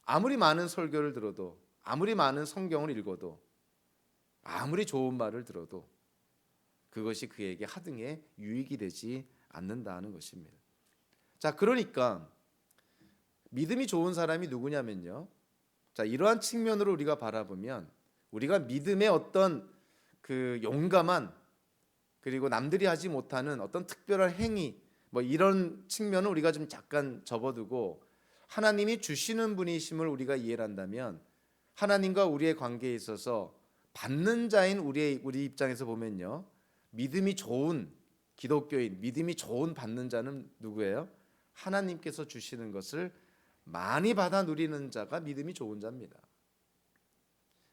아무리 많은 설교를 들어도, 아무리 많은 성경을 읽어도, 아무리 좋은 말을 들어도 그것이 그에게 하등의 유익이 되지 않는다는 것입니다. 자, 그러니까 믿음이 좋은 사람이 누구냐면요, 자, 이러한 측면으로 우리가 바라보면 우리가 믿음의 어떤 그 용감한, 그리고 남들이 하지 못하는 어떤 특별한 행위, 뭐 이런 측면은 우리가 좀 잠깐 접어두고 하나님이 주시는 분이심을 우리가 이해를 한다면, 하나님과 우리의 관계에 있어서 받는 자인 우리 입장에서 보면요, 믿음이 좋은 기독교인, 믿음이 좋은 받는 자는 누구예요? 하나님께서 주시는 것을 많이 받아 누리는 자가 믿음이 좋은 자입니다.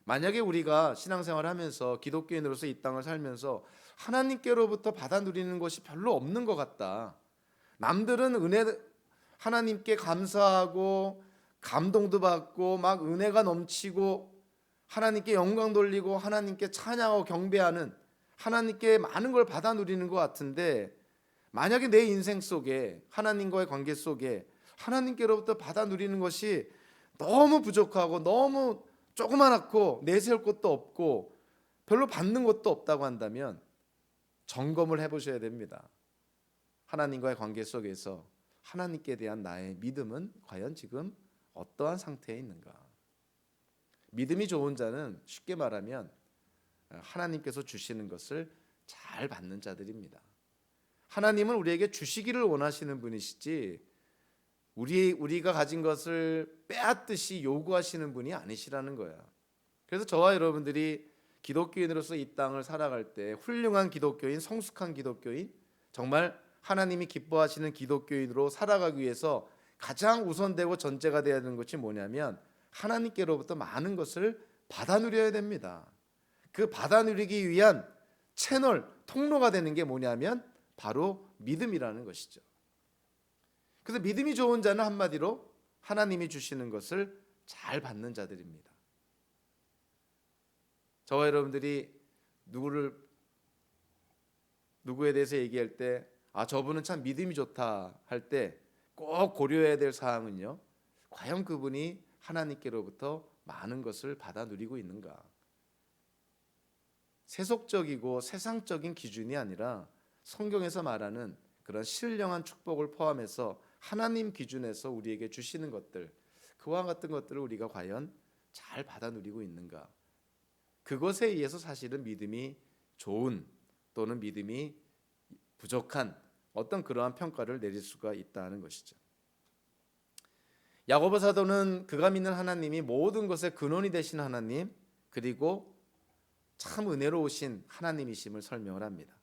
만약에 우리가 신앙생활을 하면서 기독교인으로서 이 땅을 살면서 하나님께로부터 받아 누리는 것이 별로 없는 것 같다, 남들은 하나님께 감사하고 감동도 받고 막 은혜가 넘치고 하나님께 영광 돌리고 하나님께 찬양하고 경배하는, 하나님께 많은 걸 받아 누리는 것 같은데, 만약에 내 인생 속에 하나님과의 관계 속에 하나님께로부터 받아 누리는 것이 너무 부족하고 너무 조그만하고 내세울 것도 없고 별로 받는 것도 없다고 한다면 점검을 해보셔야 됩니다. 하나님과의 관계 속에서 하나님께 대한 나의 믿음은 과연 지금 어떠한 상태에 있는가? 믿음이 좋은 자는 쉽게 말하면 하나님께서 주시는 것을 잘 받는 자들입니다. 하나님은 우리에게 주시기를 원하시는 분이시지 우리가 가진 것을 빼앗듯이 요구하시는 분이 아니시라는 거야. 그래서 저와 여러분들이 기독교인으로서 이 땅을 살아갈 때 훌륭한 기독교인, 성숙한 기독교인, 정말 하나님이 기뻐하시는 기독교인으로 살아가기 위해서 가장 우선되고 전제가 되어야 하는 것이 뭐냐면 하나님께로부터 많은 것을 받아 누려야 됩니다. 그 받아 누리기 위한 채널, 통로가 되는 게 뭐냐면 바로 믿음이라는 것이죠. 그래서 믿음이 좋은 자는 한마디로 하나님이 주시는 것을 잘 받는 자들입니다. 저와 여러분들이 누구에 대해서 얘기할 때 저분은 참 믿음이 좋다 할 때 꼭 고려해야 될 사항은요, 과연 그분이 하나님께로부터 많은 것을 받아 누리고 있는가? 세속적이고 세상적인 기준이 아니라 성경에서 말하는 그런 신령한 축복을 포함해서 하나님 기준에서 우리에게 주시는 것들, 그와 같은 것들을 우리가 과연 잘 받아 누리고 있는가? 그것에 의해서 사실은 믿음이 좋은 또는 믿음이 부족한 어떤 그러한 평가를 내릴 수가 있다는 것이죠. 야고보 사도는 그가 믿는 하나님이 모든 것의 근원이 되신 하나님, 그리고 참 은혜로우신 하나님이심을 설명을 합니다.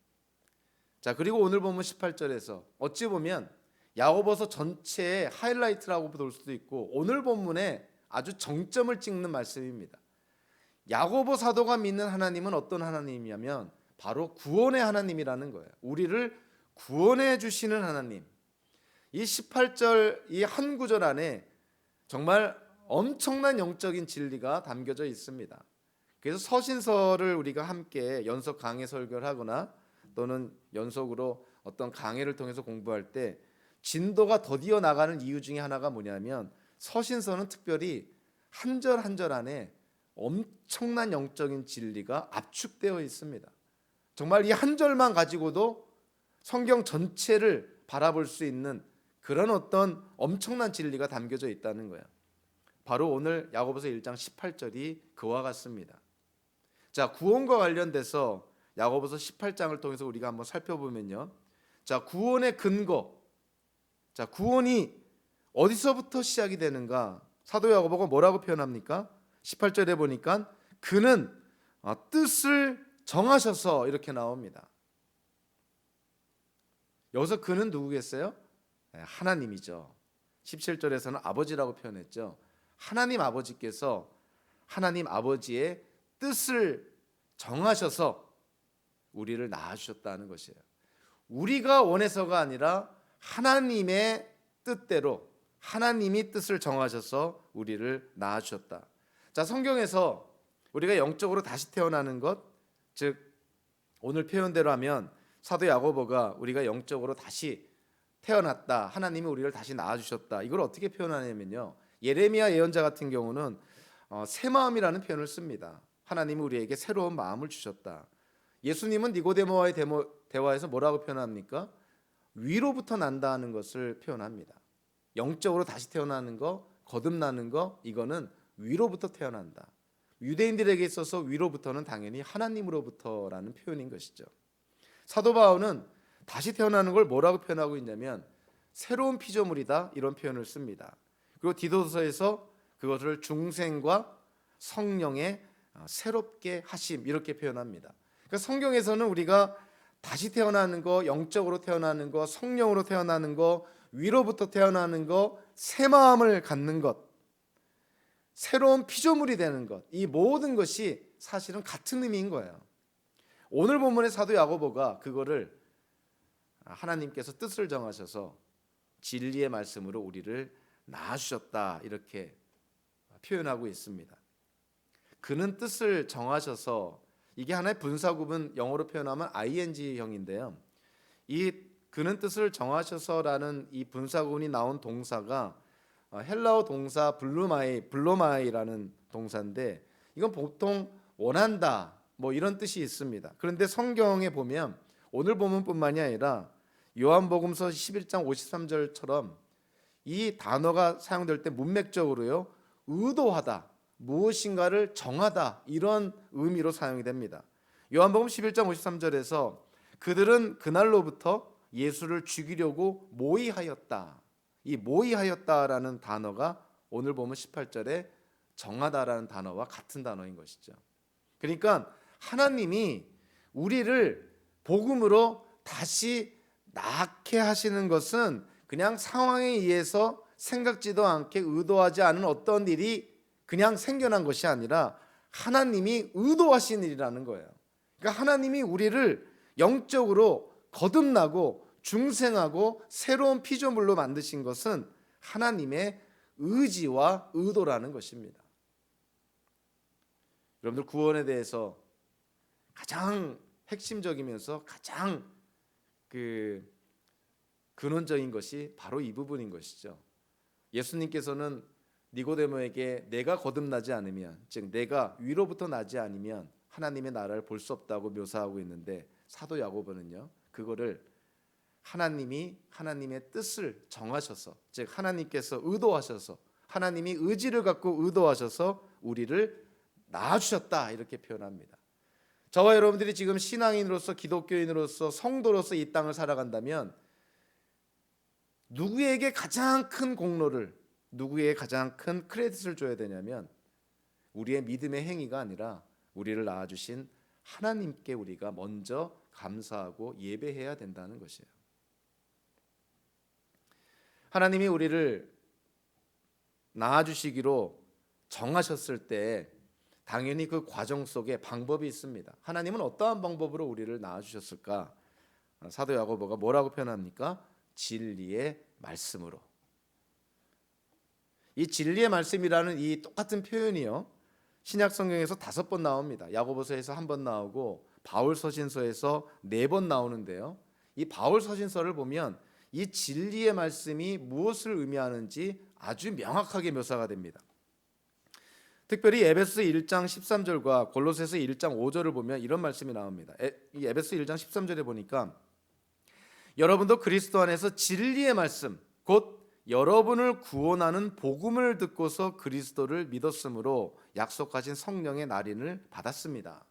자, 그리고 오늘 본문 18절에서 어찌 보면 야고보서 전체의 하이라이트라고 볼 수도 있고 오늘 본문에 아주 정점을 찍는 말씀입니다. 야고보 사도가 믿는 하나님은 어떤 하나님이냐면 바로 구원의 하나님이라는 거예요. 우리를 구원해 주시는 하나님. 이 18절 이 한 구절 안에 정말 엄청난 영적인 진리가 담겨져 있습니다. 그래서 서신서를 우리가 함께 연속 강해 설교를 하거나 또는 연속으로 어떤 강해를 통해서 공부할 때 진도가 더디어 나가는 이유 중에 하나가 뭐냐면 서신서는 특별히 한 절 한 절 안에 엄청난 영적인 진리가 압축되어 있습니다. 정말 이 한 절만 가지고도 성경 전체를 바라볼 수 있는 그런 어떤 엄청난 진리가 담겨져 있다는 거예요. 바로 오늘 야고보서 1장 18절이 그와 같습니다. 자, 구원과 관련돼서 야고보서 18장을 통해서 우리가 한번 살펴보면요, 자, 구원의 근거, 자, 구원이 어디서부터 시작이 되는가? 사도 야고보가 뭐라고 표현합니까? 18절에 보니까 그는 뜻을 정하셔서 이렇게 나옵니다. 여기서 그는 누구겠어요? 하나님이죠. 17절에서는 아버지라고 표현했죠. 하나님 아버지께서 하나님 아버지의 뜻을 정하셔서 우리를 낳아주셨다는 것이에요. 우리가 원해서가 아니라 하나님의 뜻대로 하나님이 뜻을 정하셔서 우리를 낳아주셨다. 자, 성경에서 우리가 영적으로 다시 태어나는 것, 즉 오늘 표현대로 하면 사도 야고보가 우리가 영적으로 다시 태어났다, 하나님이 우리를 다시 낳아주셨다, 이걸 어떻게 표현하냐면요, 예레미야 예언자 같은 경우는 새 마음이라는 표현을 씁니다. 하나님이 우리에게 새로운 마음을 주셨다. 예수님은 니고데모와의 대화에서 뭐라고 표현합니까? 위로부터 난다는 것을 표현합니다. 영적으로 다시 태어나는 거, 거듭나는 거, 이거는 위로부터 태어난다. 유대인들에게 있어서 위로부터는 당연히 하나님으로부터라는 표현인 것이죠. 사도 바울은 다시 태어나는 걸 뭐라고 표현하고 있냐면 새로운 피조물이다, 이런 표현을 씁니다. 그리고 디도서에서 그것을 중생과 성령의 새롭게 하심, 이렇게 표현합니다. 그러니까 성경에서는 우리가 다시 태어나는 거, 영적으로 태어나는 거, 성령으로 태어나는 거, 위로부터 태어나는 거, 새 마음을 갖는 것, 새로운 피조물이 되는 것, 이 모든 것이 사실은 같은 의미인 거예요. 오늘 본문의 사도 야고보가 그거를 하나님께서 뜻을 정하셔서 진리의 말씀으로 우리를 낳아주셨다, 이렇게 표현하고 있습니다. 그는 뜻을 정하셔서, 이게 하나의 분사구문, 영어로 표현하면 ing형인데요, 이 그는 뜻을 정하셔서라는 이 분사구문이 나온 동사가 헬라어 동사 블로마이라는 동사인데, 이건 보통 원한다, 뭐 이런 뜻이 있습니다. 그런데 성경에 보면 오늘 본문뿐만이 아니라 요한복음서 11장 53절처럼 이 단어가 사용될 때 문맥적으로요, 의도하다, 무엇인가를 정하다, 이런 의미로 사용이 됩니다. 요한복음 11장 53절에서 그들은 그날로부터 예수를 죽이려고 모의하였다, 이 모의하였다라는 단어가 오늘 보면 18절에 정하다라는 단어와 같은 단어인 것이죠. 그러니까 하나님이 우리를 복음으로 다시 낳게 하시는 것은 그냥 상황에 의해서 생각지도 않게 의도하지 않은 어떤 일이 그냥 생겨난 것이 아니라 하나님이 의도하신 일이라는 거예요. 그러니까 하나님이 우리를 영적으로 거듭나고 중생하고 새로운 피조물로 만드신 것은 하나님의 의지와 의도라는 것입니다. 여러분들, 구원에 대해서 가장 핵심적이면서 가장 근원적인 것이 바로 이 부분인 것이죠. 예수님께서는 니고데모에게 내가 거듭나지 않으면, 즉 내가 위로부터 나지 않으면 하나님의 나라를 볼 수 없다고 묘사하고 있는데, 사도 야고보는요, 그거를 하나님이 하나님의 뜻을 정하셔서, 즉 하나님께서 의도하셔서, 하나님이 의지를 갖고 의도하셔서 우리를 낳아주셨다, 이렇게 표현합니다. 저와 여러분들이 지금 신앙인으로서, 기독교인으로서, 성도로서 이 땅을 살아간다면 누구에게 가장 큰 공로를, 누구에게 가장 큰 크레딧을 줘야 되냐면 우리의 믿음의 행위가 아니라 우리를 낳아주신 하나님께 우리가 먼저 감사하고 예배해야 된다는 것이에요. 하나님이 우리를 낳아주시기로 정하셨을 때 당연히 그 과정 속에 방법이 있습니다. 하나님은 어떠한 방법으로 우리를 낳아주셨을까? 사도 야고보가 뭐라고 표현합니까? 진리의 말씀으로. 이 진리의 말씀이라는 이 똑같은 표현이요, 신약 성경에서 5번 나옵니다. 야고보서에서 1번 나오고 바울 서신서에서 4번 나오는데요, 이 바울 서신서를 보면 이 진리의 말씀이 무엇을 의미하는지 아주 명확하게 묘사가 됩니다. 특별히 에베소 1장 13절과 골로새서 1장 5절을 보면 이런 말씀이 나옵니다. 이 에베소 1장 13절에 보니까 여러분도 그리스도 안에서 진리의 말씀, 곧 여러분을 구원하는 복음을 듣고서 그리스도를 믿었으므로 약속하신 성령의 날인을 받았습니다.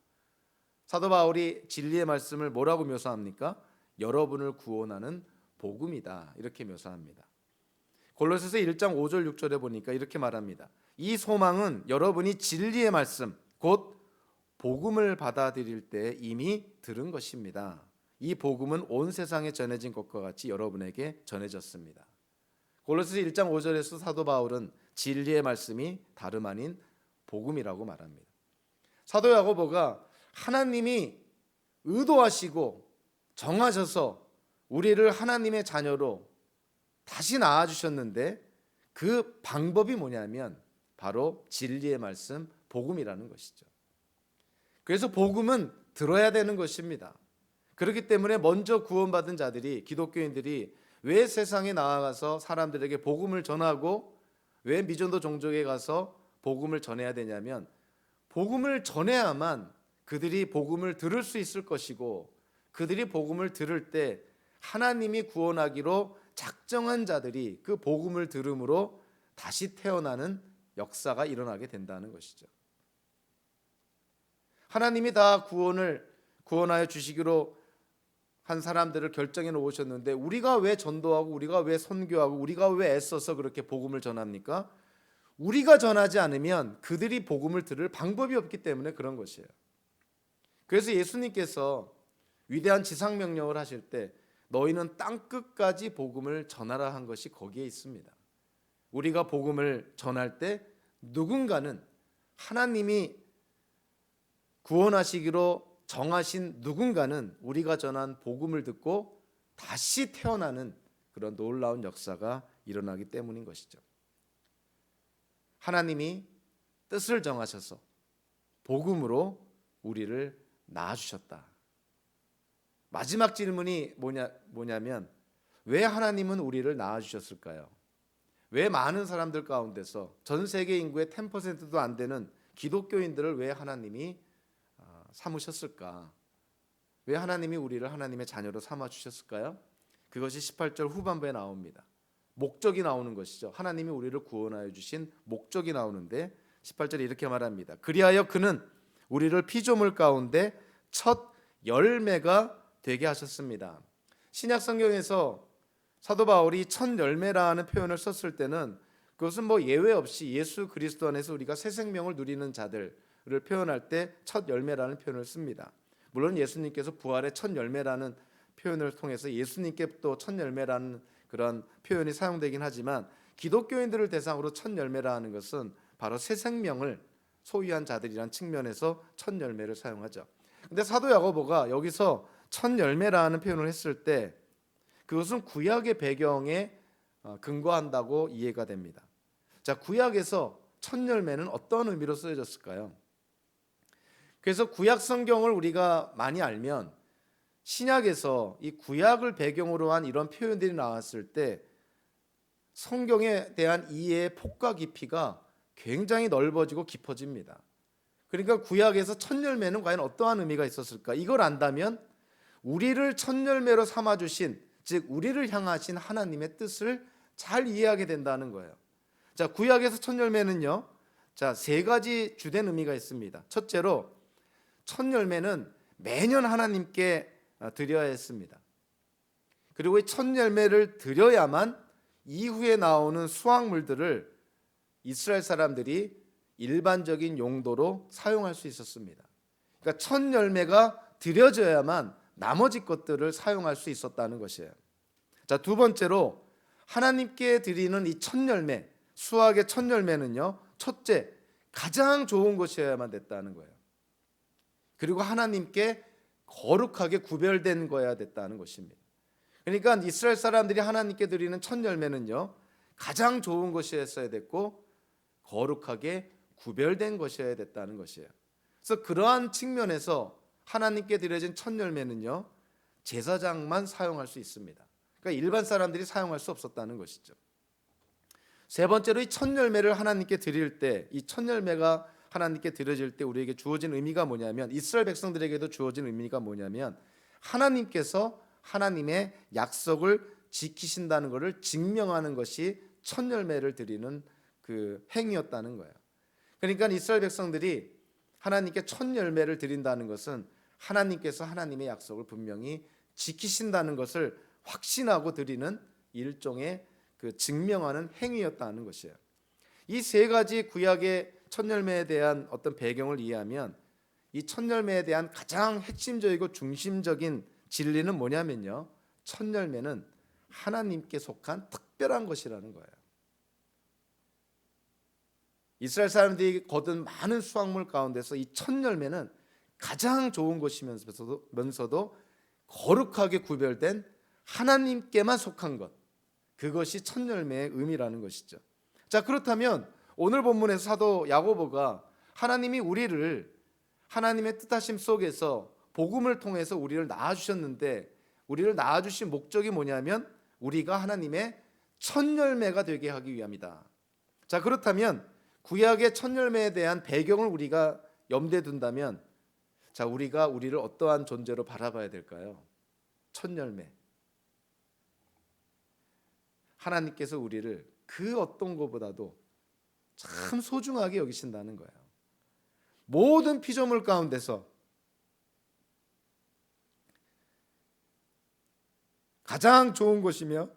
사도 바울이 진리의 말씀을 뭐라고 묘사합니까? 여러분을 구원하는 복음이다, 이렇게 묘사합니다. 골로새서 1장 5절 6절에 보니까 이렇게 말합니다. 이 소망은 여러분이 진리의 말씀, 곧 복음을 받아들일 때 이미 들은 것입니다. 이 복음은 온 세상에 전해진 것과 같이 여러분에게 전해졌습니다. 골로새서 1장 5절에서 사도 바울은 진리의 말씀이 다름 아닌 복음이라고 말합니다. 사도 야고보가 하나님이 의도하시고 정하셔서 우리를 하나님의 자녀로 다시 낳아주셨는데 그 방법이 뭐냐면 바로 진리의 말씀, 복음이라는 것이죠. 그래서 복음은 들어야 되는 것입니다. 그렇기 때문에 먼저 구원받은 자들이, 기독교인들이 왜 세상에 나아가서 사람들에게 복음을 전하고 왜 미전도 종족에 가서 복음을 전해야 되냐면, 복음을 전해야만 그들이 복음을 들을 수 있을 것이고, 그들이 복음을 들을 때 하나님이 구원하기로 작정한 자들이 그 복음을 들음으로 다시 태어나는 역사가 일어나게 된다는 것이죠. 하나님이 다 구원하여 주시기로 한 사람들을 결정해 놓으셨는데, 우리가 왜 전도하고 우리가 왜 선교하고 우리가 왜 애써서 그렇게 복음을 전합니까? 우리가 전하지 않으면 그들이 복음을 들을 방법이 없기 때문에 그런 것이에요. 그래서 예수님께서 위대한 지상명령을 하실 때 너희는 땅끝까지 복음을 전하라 한 것이 거기에 있습니다. 우리가 복음을 전할 때 누군가는, 하나님이 구원하시기로 정하신 누군가는 우리가 전한 복음을 듣고 다시 태어나는 그런 놀라운 역사가 일어나기 때문인 것이죠. 하나님이 뜻을 정하셔서 복음으로 우리를 낳아주셨다. 마지막 질문이 뭐냐면, 왜 하나님은 우리를 낳아주셨을까요? 왜 많은 사람들 가운데서 전 세계 인구의 10%도 안 되는 기독교인들을 왜 하나님이 삼으셨을까? 왜 하나님이 우리를 하나님의 자녀로 삼아주셨을까요? 그것이 18절 후반부에 나옵니다. 목적이 나오는 것이죠. 하나님이 우리를 구원하여 주신 목적이 나오는데 18절에 이렇게 말합니다. 그리하여 그는 우리를 피조물 가운데 첫 열매가 되게 하셨습니다. 신약 성경에서 사도 바울이 첫 열매라는 표현을 썼을 때는 그것은 예외 없이 예수 그리스도 안에서 우리가 새 생명을 누리는 자들을 표현할 때 첫 열매라는 표현을 씁니다. 물론 예수님께서 부활의 첫 열매라는 표현을 통해서 예수님께 또 첫 열매라는 그런 표현이 사용되긴 하지만, 기독교인들을 대상으로 첫 열매라는 것은 바로 새 생명을 소유한 자들이란 측면에서 첫 열매를 사용하죠. 근데 사도 야고보가 여기서 첫 열매라는 표현을 했을 때 그것은 구약의 배경에 근거한다고 이해가 됩니다. 자, 구약에서 첫 열매는 어떤 의미로 쓰여졌을까요? 그래서 구약 성경을 우리가 많이 알면 신약에서 이 구약을 배경으로 한 이런 표현들이 나왔을 때 성경에 대한 이해의 폭과 깊이가 굉장히 넓어지고 깊어집니다. 그러니까 구약에서 첫 열매는 과연 어떠한 의미가 있었을까? 이걸 안다면 우리를 첫 열매로 삼아주신, 즉 우리를 향하신 하나님의 뜻을 잘 이해하게 된다는 거예요. 자, 구약에서 첫 열매는요, 세 가지 주된 의미가 있습니다. 첫째로, 첫 열매는 매년 하나님께 드려야 했습니다. 그리고 이 첫 열매를 드려야만 이후에 나오는 수확물들을 이스라엘 사람들이 일반적인 용도로 사용할 수 있었습니다. 그러니까 첫 열매가 드려져야만 나머지 것들을 사용할 수 있었다는 것이에요. 자, 두 번째로, 하나님께 드리는 이 첫 열매, 수확의 첫 열매는요, 첫째, 가장 좋은 것이어야만 됐다는 거예요. 그리고 하나님께 거룩하게 구별된 거여야 됐다는 것입니다. 그러니까 이스라엘 사람들이 하나님께 드리는 첫 열매는요, 가장 좋은 것이었어야 됐고 거룩하게 구별된 것이어야 됐다는 것이에요. 그래서 그러한 측면에서 하나님께 드려진 첫 열매는요, 제사장만 사용할 수 있습니다. 그러니까 일반 사람들이 사용할 수 없었다는 것이죠. 세 번째로, 이 첫 열매를 하나님께 드릴 때, 이 첫 열매가 하나님께 드려질 때 우리에게 주어진 의미가 뭐냐면, 이스라엘 백성들에게도 주어진 의미가 뭐냐면, 하나님께서 하나님의 약속을 지키신다는 것을 증명하는 것이 첫 열매를 드리는 그 행위였다는 거예요. 그러니까 이스라엘 백성들이 하나님께 첫 열매를 드린다는 것은 하나님께서 하나님의 약속을 분명히 지키신다는 것을 확신하고 드리는 일종의 그 증명하는 행위였다는 것이에요. 이 세 가지 구약의 첫 열매에 대한 어떤 배경을 이해하면, 이 첫 열매에 대한 가장 핵심적이고 중심적인 진리는 뭐냐면요, 첫 열매는 하나님께 속한 특별한 것이라는 거예요. 이스라엘 사람들이 거둔 많은 수확물 가운데서 이 첫 열매는 가장 좋은 것이면서도 거룩하게 구별된 하나님께만 속한 것, 그것이 첫 열매의 의미라는 것이죠. 자, 그렇다면 오늘 본문에서 사도 야고보가 하나님이 우리를 하나님의 뜻하심 속에서 복음을 통해서 우리를 낳아주셨는데, 우리를 낳아주신 목적이 뭐냐면 우리가 하나님의 첫 열매가 되게 하기 위함이다. 자, 그렇다면 구약의 첫 열매에 대한 배경을 우리가 염두에 둔다면, 자, 우리가 우리를 어떠한 존재로 바라봐야 될까요? 첫 열매. 하나님께서 우리를 그 어떤 것보다도 참 소중하게 여기신다는 거예요. 모든 피조물 가운데서 가장 좋은 것이며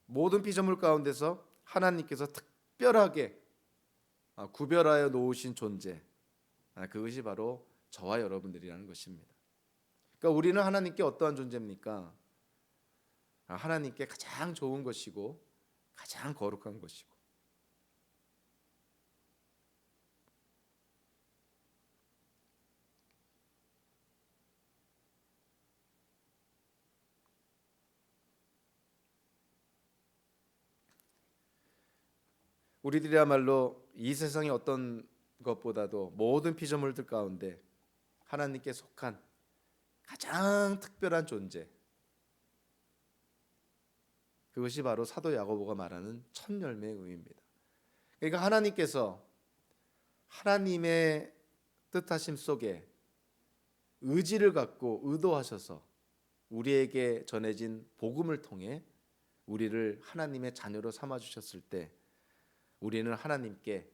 모든 피조물 가운데서 하나님께서 특별하게 구별하여 놓으신 존재, 그것이 바로 저와 여러분들이라는 것입니다. 그러니까 우리는 하나님께 어떠한 존재입니까? 하나님께 가장 좋은 것이고 가장 거룩한 것이고, 우리들이야말로 이 세상의 어떤 것보다도 모든 피조물들 가운데 하나님께 속한 가장 특별한 존재, 그것이 바로 사도 야고보가 말하는 첫 열매의 의미입니다. 그러니까 하나님께서 하나님의 뜻하심 속에 의지를 갖고 의도하셔서 우리에게 전해진 복음을 통해 우리를 하나님의 자녀로 삼아 주셨을 때, 우리는 하나님께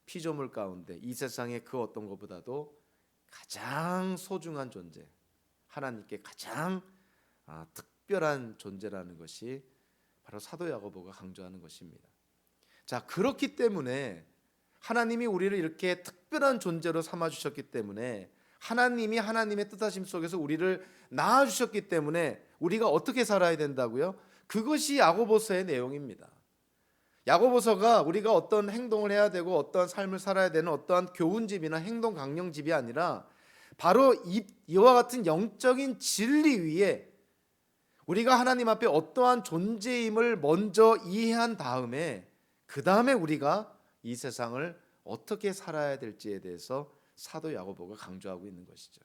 피조물 가운데 이 세상의 그 어떤 것보다도 가장 소중한 존재, 하나님께 가장 특별한 존재라는 것이 바로 사도 야고보가 강조하는 것입니다. 자, 그렇기 때문에 하나님이 우리를 이렇게 특별한 존재로 삼아 주셨기 때문에, 하나님이 하나님의 뜻하심 속에서 우리를 낳아 주셨기 때문에 우리가 어떻게 살아야 된다고요? 그것이 야고보서의 내용입니다. 야고보서가 우리가 어떤 행동을 해야 되고 어떠한 삶을 살아야 되는 어떠한 교훈집이나 행동 강령집이 아니라 바로 이와 같은 영적인 진리 위에 우리가 하나님 앞에 어떠한 존재임을 먼저 이해한 다음에, 그 다음에 우리가 이 세상을 어떻게 살아야 될지에 대해서 사도 야고보가 강조하고 있는 것이죠.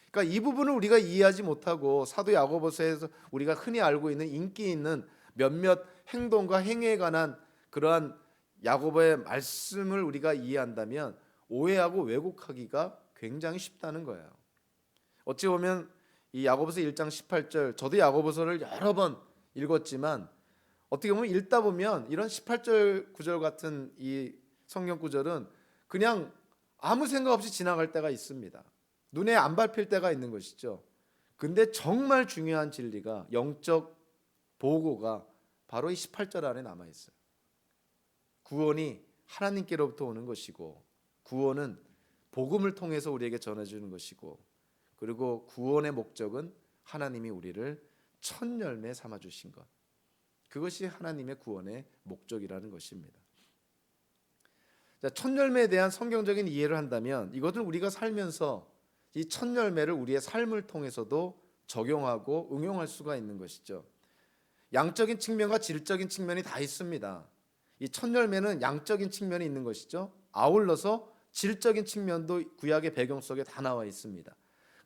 그러니까 이 부분을 우리가 이해하지 못하고 사도 야고보서에서 우리가 흔히 알고 있는 인기 있는 몇몇 행동과 행위에 관한 그러한 야고보의 말씀을 우리가 이해한다면 오해하고 왜곡하기가 굉장히 쉽다는 거예요. 어찌 보면 이 야고보서 1장 18절, 저도 야고보서를 여러 번 읽었지만 어떻게 보면 읽다 보면 이런 18절 구절 같은 이 성경 구절은 그냥 아무 생각 없이 지나갈 때가 있습니다. 눈에 안 밟힐 때가 있는 것이죠. 근데 정말 중요한 진리가, 영적 보고가 바로 이 18절 안에 남아 있어요. 구원이 하나님께로부터 오는 것이고, 구원은 복음을 통해서 우리에게 전해주는 것이고, 그리고 구원의 목적은 하나님이 우리를 첫 열매 삼아 주신 것, 그것이 하나님의 구원의 목적이라는 것입니다. 자, 첫 열매에 대한 성경적인 이해를 한다면 이것을 우리가 살면서 이 첫 열매를 우리의 삶을 통해서도 적용하고 응용할 수가 있는 것이죠. 양적인 측면과 질적인 측면이 다 있습니다. 이 첫 열매는 양적인 측면이 있는 것이죠. 아울러서 질적인 측면도 구약의 배경 속에 다 나와 있습니다.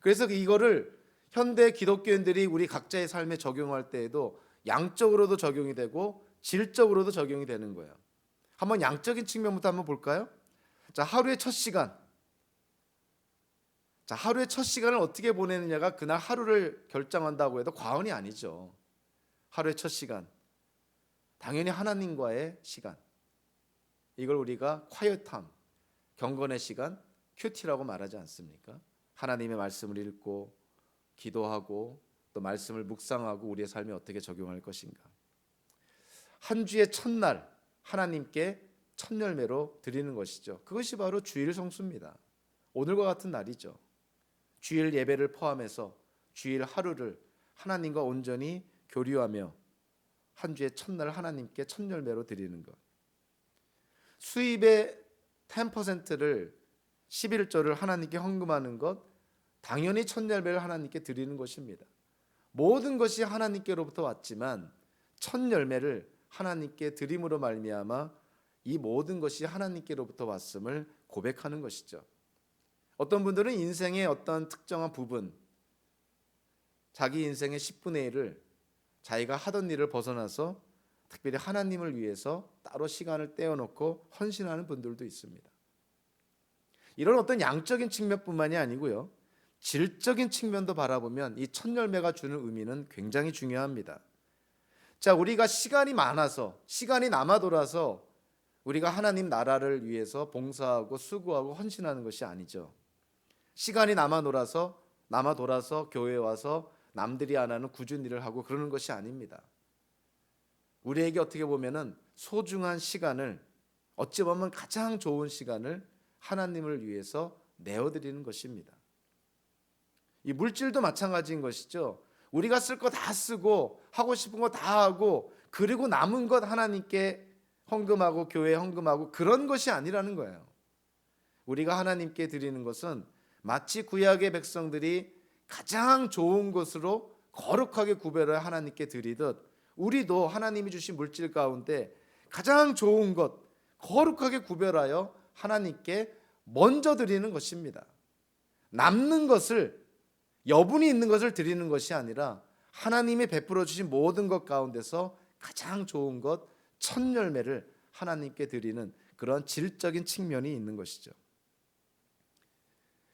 그래서 이거를 현대 기독교인들이 우리 각자의 삶에 적용할 때에도 양적으로도 적용이 되고 질적으로도 적용이 되는 거예요. 한번 양적인 측면부터 한번 볼까요? 자, 하루의 첫 시간. 자, 하루의 첫 시간을 어떻게 보내느냐가 그날 하루를 결정한다고 해도 과언이 아니죠. 하루의 첫 시간, 당연히 하나님과의 시간, 이걸 우리가 quiet 경건의 시간, 큐티라고 말하지 않습니까? 하나님의 말씀을 읽고 기도하고 또 말씀을 묵상하고 우리의 삶에 어떻게 적용할 것인가. 한 주의 첫날 하나님께 첫 열매로 드리는 것이죠. 그것이 바로 주일 성수입니다. 오늘과 같은 날이죠. 주일 예배를 포함해서 주일 하루를 하나님과 온전히 교류하며 한 주의 첫날 하나님께 첫 열매로 드리는 것. 수입의 10%를 11조를 하나님께 헌금하는 것, 당연히 첫 열매를 하나님께 드리는 것입니다. 모든 것이 하나님께로부터 왔지만 첫 열매를 하나님께 드림으로 말미암아 이 모든 것이 하나님께로부터 왔음을 고백하는 것이죠. 어떤 분들은 인생의 어떤 특정한 부분, 자기 인생의 10분의 1을 자기가 하던 일을 벗어나서 특별히 하나님을 위해서 따로 시간을 떼어놓고 헌신하는 분들도 있습니다. 이런 어떤 양적인 측면뿐만이 아니고요, 질적인 측면도 바라보면 이 첫 열매가 주는 의미는 굉장히 중요합니다. 자, 우리가 시간이 많아서, 시간이 남아 돌아서 우리가 하나님 나라를 위해서 봉사하고 수고하고 헌신하는 것이 아니죠. 시간이 남아 돌아서 교회에 와서 남들이 안 하는 꾸준히 일을 하고 그러는 것이 아닙니다. 우리에게 어떻게 보면은 소중한 시간을, 어찌 보면 가장 좋은 시간을 하나님을 위해서 내어드리는 것입니다. 이 물질도 마찬가지인 것이죠. 우리가 쓸 거 다 쓰고 하고 싶은 거 다 하고 그리고 남은 것 하나님께 헌금하고 교회에 헌금하고 그런 것이 아니라는 거예요. 우리가 하나님께 드리는 것은 마치 구약의 백성들이 가장 좋은 것으로 거룩하게 구별을 하나님께 드리듯, 우리도 하나님이 주신 물질 가운데 가장 좋은 것 거룩하게 구별하여 하나님께 먼저 드리는 것입니다. 남는 것을, 여분이 있는 것을 드리는 것이 아니라 하나님이 베풀어 주신 모든 것 가운데서 가장 좋은 것, 첫 열매를 하나님께 드리는 그런 질적인 측면이 있는 것이죠.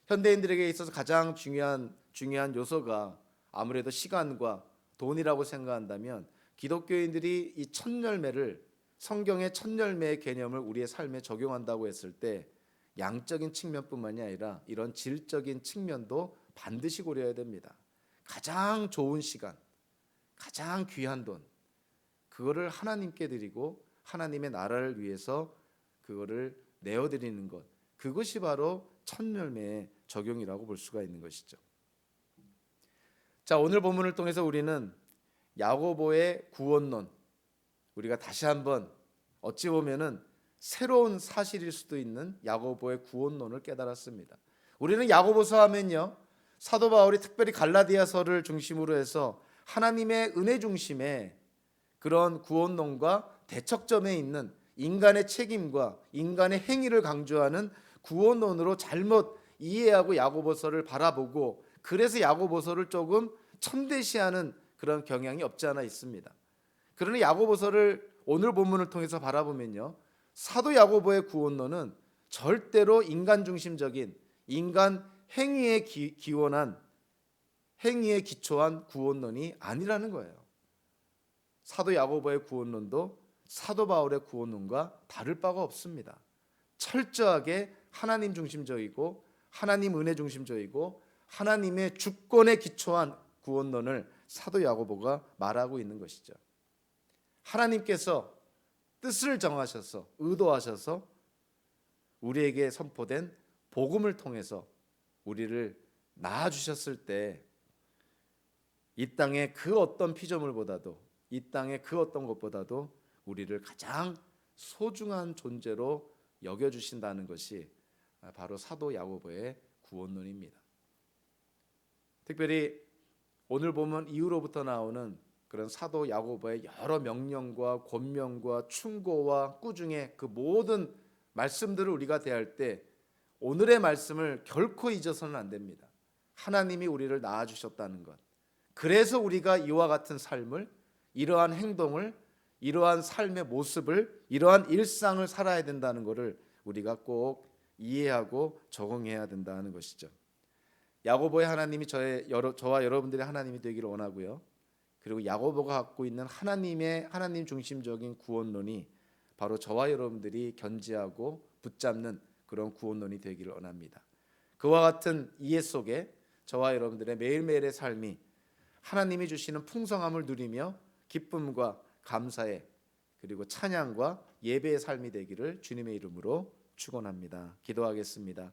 현대인들에게 있어서 가장 중요한 요소가 아무래도 시간과 돈이라고 생각한다면, 기독교인들이 이 첫 열매를, 성경의 첫 열매의 개념을 우리의 삶에 적용한다고 했을 때 양적인 측면뿐만이 아니라 이런 질적인 측면도 반드시 고려해야 됩니다. 가장 좋은 시간, 가장 귀한 돈, 그거를 하나님께 드리고 하나님의 나라를 위해서 그거를 내어드리는 것, 그것이 바로 첫 열매의 적용이라고 볼 수가 있는 것이죠. 자, 오늘 본문을 통해서 우리는 야고보의 구원론, 우리가 다시 한번 어찌 보면은 새로운 사실일 수도 있는 야고보의 구원론을 깨달았습니다. 우리는 야고보서 하면요, 사도 바울이 특별히 갈라디아서를 중심으로 해서 하나님의 은혜 중심의 그런 구원론과 대척점에 있는 인간의 책임과 인간의 행위를 강조하는 구원론으로 잘못 이해하고 야고보서를 바라보고, 그래서 야고보서를 조금 천대시하는 그런 경향이 없지 않아 있습니다. 그러나 야고보서를 오늘 본문을 통해서 바라보면요, 사도 야고보의 구원론은 절대로 인간 중심적인, 인간 행위에 행위에 기초한 구원론이 아니라는 거예요. 사도 야고보의 구원론도 사도 바울의 구원론과 다를 바가 없습니다. 철저하게 하나님 중심적이고 하나님 은혜 중심적이고 하나님의 주권에 기초한 구원론을 사도 야고보가 말하고 있는 것이죠. 하나님께서 뜻을 정하셔서, 의도하셔서 우리에게 선포된 복음을 통해서 우리를 낳아주셨을 때 이 땅의 그 어떤 피조물보다도, 이 땅의 그 어떤 것보다도 우리를 가장 소중한 존재로 여겨주신다는 것이 바로 사도 야고보의 구원론입니다. 특별히 오늘 보면 이후로부터 나오는 그런 사도 야고보의 여러 명령과 권면과 충고와 꾸중의 그 모든 말씀들을 우리가 대할 때 오늘의 말씀을 결코 잊어서는 안 됩니다. 하나님이 우리를 낳아주셨다는 것, 그래서 우리가 이와 같은 삶을, 이러한 행동을, 이러한 삶의 모습을, 이러한 일상을 살아야 된다는 것을 우리가 꼭 이해하고 적응해야 된다는 것이죠. 야고보의 하나님이 저와 여러분들의 하나님이 되기를 원하고요. 그리고 야고보가 갖고 있는 하나님 중심적인 구원론이 바로 저와 여러분들이 견지하고 붙잡는 그런 구원론이 되기를 원합니다. 그와 같은 이해 속에 저와 여러분들의 매일매일의 삶이 하나님이 주시는 풍성함을 누리며 기쁨과 감사의, 그리고 찬양과 예배의 삶이 되기를 주님의 이름으로 축원합니다. 기도하겠습니다.